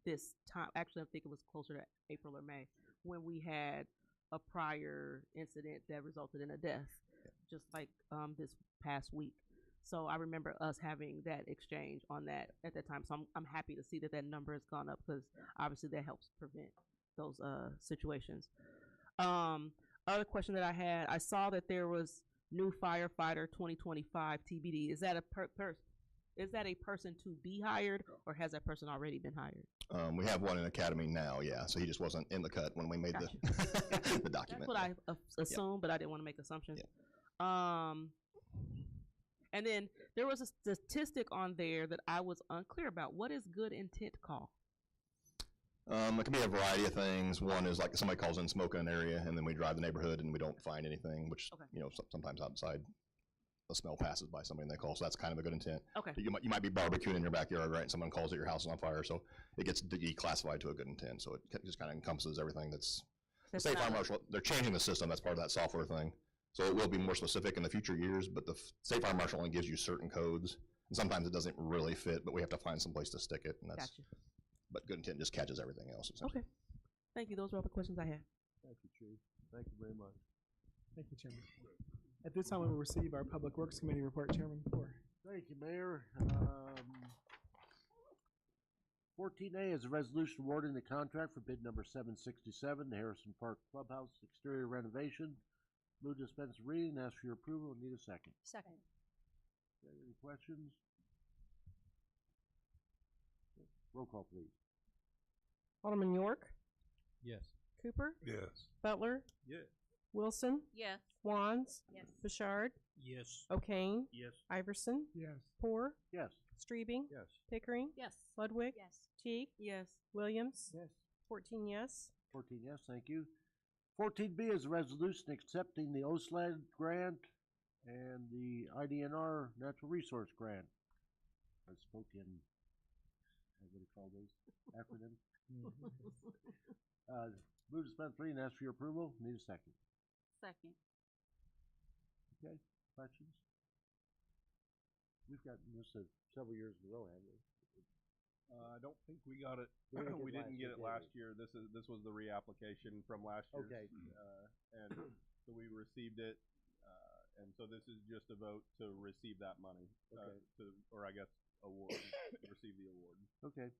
this time, actually I think it was closer to April or May, when we had a prior incident that resulted in a death, just like this past week. So I remember us having that exchange on that at that time. So I'm happy to see that number has gone up, because obviously that helps prevent those situations. Other question that I had, I saw that there was new firefighter 2025 TBD. Is that a person to be hired, or has that person already been hired? We have one in academy now, yeah. So he just wasn't in the cut when we made the document. That's what I assumed, but I didn't want to make assumptions. And then there was a statistic on there that I was unclear about. What is good intent call? It can be a variety of things. One is like somebody calls in smoke in an area, and then we drive the neighborhood and we don't find anything, which sometimes outside a smell passes by somebody and they call, so that's kind of a good intent. Okay. You might be barbecuing in your backyard, right, and someone calls that your house is on fire, so it gets declassified to a good intent, so it just kind of encompasses everything that's, the State Fire Marshal, they're changing the system, that's part of that software thing. So it will be more specific in the future years, but the State Fire Marshal only gives you certain codes, and sometimes it doesn't really fit, but we have to find some place to stick it, and that's, Gotcha. but good intent just catches everything else, essentially. Okay. Thank you. Those are all the questions I had. Thank you, Chief. Thank you very much. Thank you, Chairman. At this time, we will receive our Public Works Committee report. Chairman Moore. Thank you, Mayor. 14A is a resolution awarding the contract for bid number 767, the Harrison Park Clubhouse exterior renovation. Move to dispense with reading, ask for your approval, need a second. Second. Okay, any questions? Roll call, please. Alderman York, Yes. Cooper, Yes. Butler, Yes. Wilson, Yes. Wands, Yes. Bouchard, Yes. O'Kane, Yes. Iverson, Yes. Poor, Yes. Streebing, Yes. Pickering, Yes. Ludwig, Yes. Teague, Yes. Williams, Yes. 14 yes. 14 yes, thank you. 14B is a resolution accepting the OSLAD grant and the IDNR natural resource grant. I spoke in, what do you call those acronyms? Move to dispense with reading, ask for your approval, need a second. Second. Okay, questions? We've gotten this several years in a row, haven't we? I don't think we got it. We didn't We get didn't last get year, it did last we? year. This was the reapplication from last year. Okay. And so we received it, and so this is just a vote to receive that money. Okay. Or I guess award, receive the award. Okay.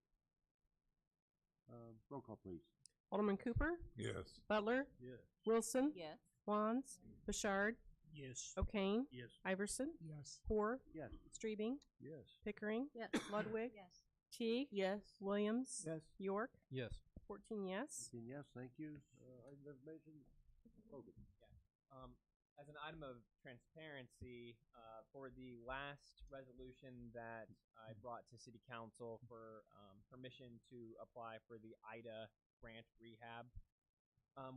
Roll call, please. Alderman Cooper, Yes. Butler, Yes. Wilson, Yes. Wands, Bouchard, Yes. O'Kane, Yes. Iverson, Yes. Poor, Yes. Streebing, Yes. Pickering, Yes. Ludwig, Yes. Teague, Yes. Williams, Yes. York, Yes. 14 yes. 14 yes, thank you. Item information, Logan. As an item of transparency, for the last resolution that I brought to City Council for permission to apply for the IDA grant rehab,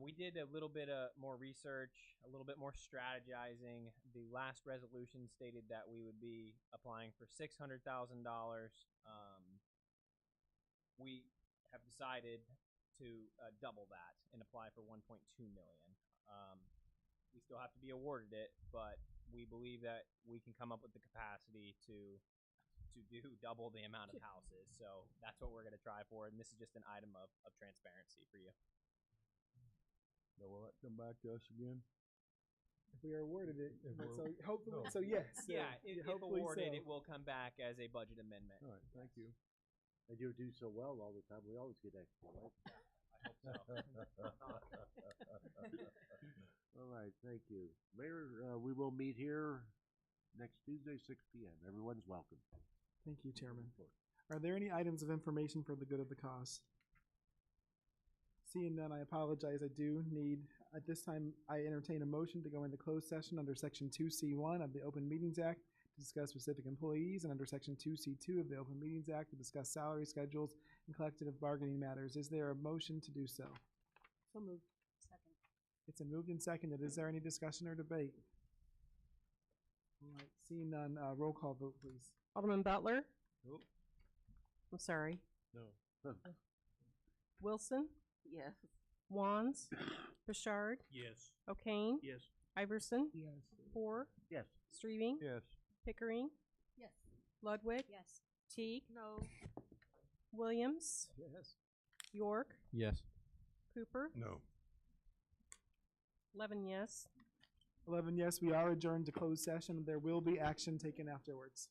we did a little bit more research, a little bit more strategizing. The last resolution stated that we would be applying for $600,000. We have decided to double that and apply for $1.2 million. We still have to be awarded it, but we believe that we can come up with the capacity to do double the amount of houses. So that's what we're going to try for, and this is just an item of transparency for you. Now, will that come back to us again? If we are awarded it, If so we're- hopefully, no. so yes. Yeah, if hopefully awarded, so. it will come back as a budget amendment. All right, thank you. And you do so well all the time, we always get extra, right? I hope so. All right, thank you. Mayor, we will meet here next Tuesday, 6 p.m. Everyone's welcome. Thank you, Chairman. Are there any items of information for the good of the cause? Seeing none, I apologize. I do need, at this time, I entertain a motion to go into closed session under Section 2C1 of the Open Meetings Act to discuss specific employees, and under Section 2C2 of the Open Meetings Act to discuss salary schedules and collective bargaining matters. Is there a motion to do so? So moved. Second. It's been moved and seconded. Is there any discussion or debate? All right, seeing none, roll call vote, please. Alderman Butler, Nope. I'm sorry, No. Wilson, Yes. Wands, Bouchard, Yes. O'Kane, Yes. Iverson, Yes. Poor, Yes. Streebing, Yes. Pickering, Yes. Ludwig, Yes. Teague, No. Williams, Yes. York? Yes. Cooper, No. 11 yes. 11 yes, we are adjourned to closed session. There will be action taken afterwards.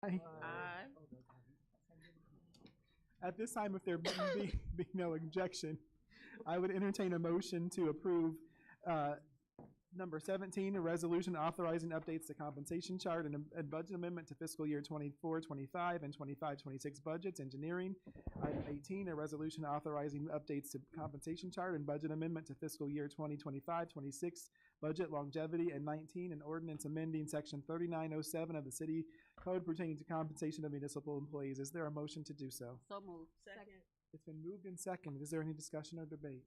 Aye. Aye. At this time, if there be no objection, I would entertain a motion to approve number 17, a resolution authorizing updates to compensation chart and a budget amendment to fiscal year 24-25 and 25-26 budgets, engineering. Item 18, a resolution authorizing updates to compensation chart and budget amendment to fiscal year 2025-26 budget, longevity, and 19, an ordinance amending section 3907 of the city code pertaining to compensation of municipal employees. Is there a motion to do so? So moved. Second. It's been moved and seconded. Is there any discussion or debate?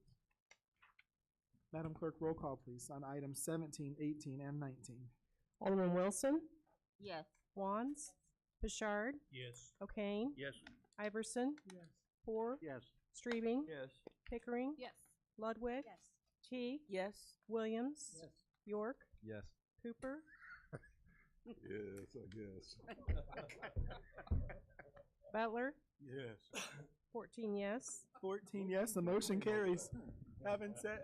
Madam Clerk, roll call, please, on items 17, 18, and 19. Alderman Wilson, Yes. Wands, Bouchard, Yes. O'Kane, Yes. Iverson, Yes. Poor, Yes. Streebing, Yes. Pickering, Yes. Ludwig, Yes. Teague, Yes. Williams, Yes. York, Yes. Cooper, Yes, I guess. Butler, Yes. 14 yes. 14 yes, the motion carries. Having said,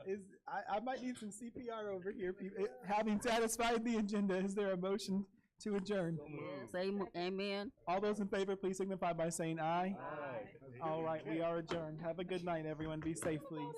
I might need some CPR over here. Having satisfied the agenda, is there a motion to adjourn? Say amen. All those in favor, please signify by saying aye. Aye. All right, we are adjourned. Have a good night, everyone. Be safe, please.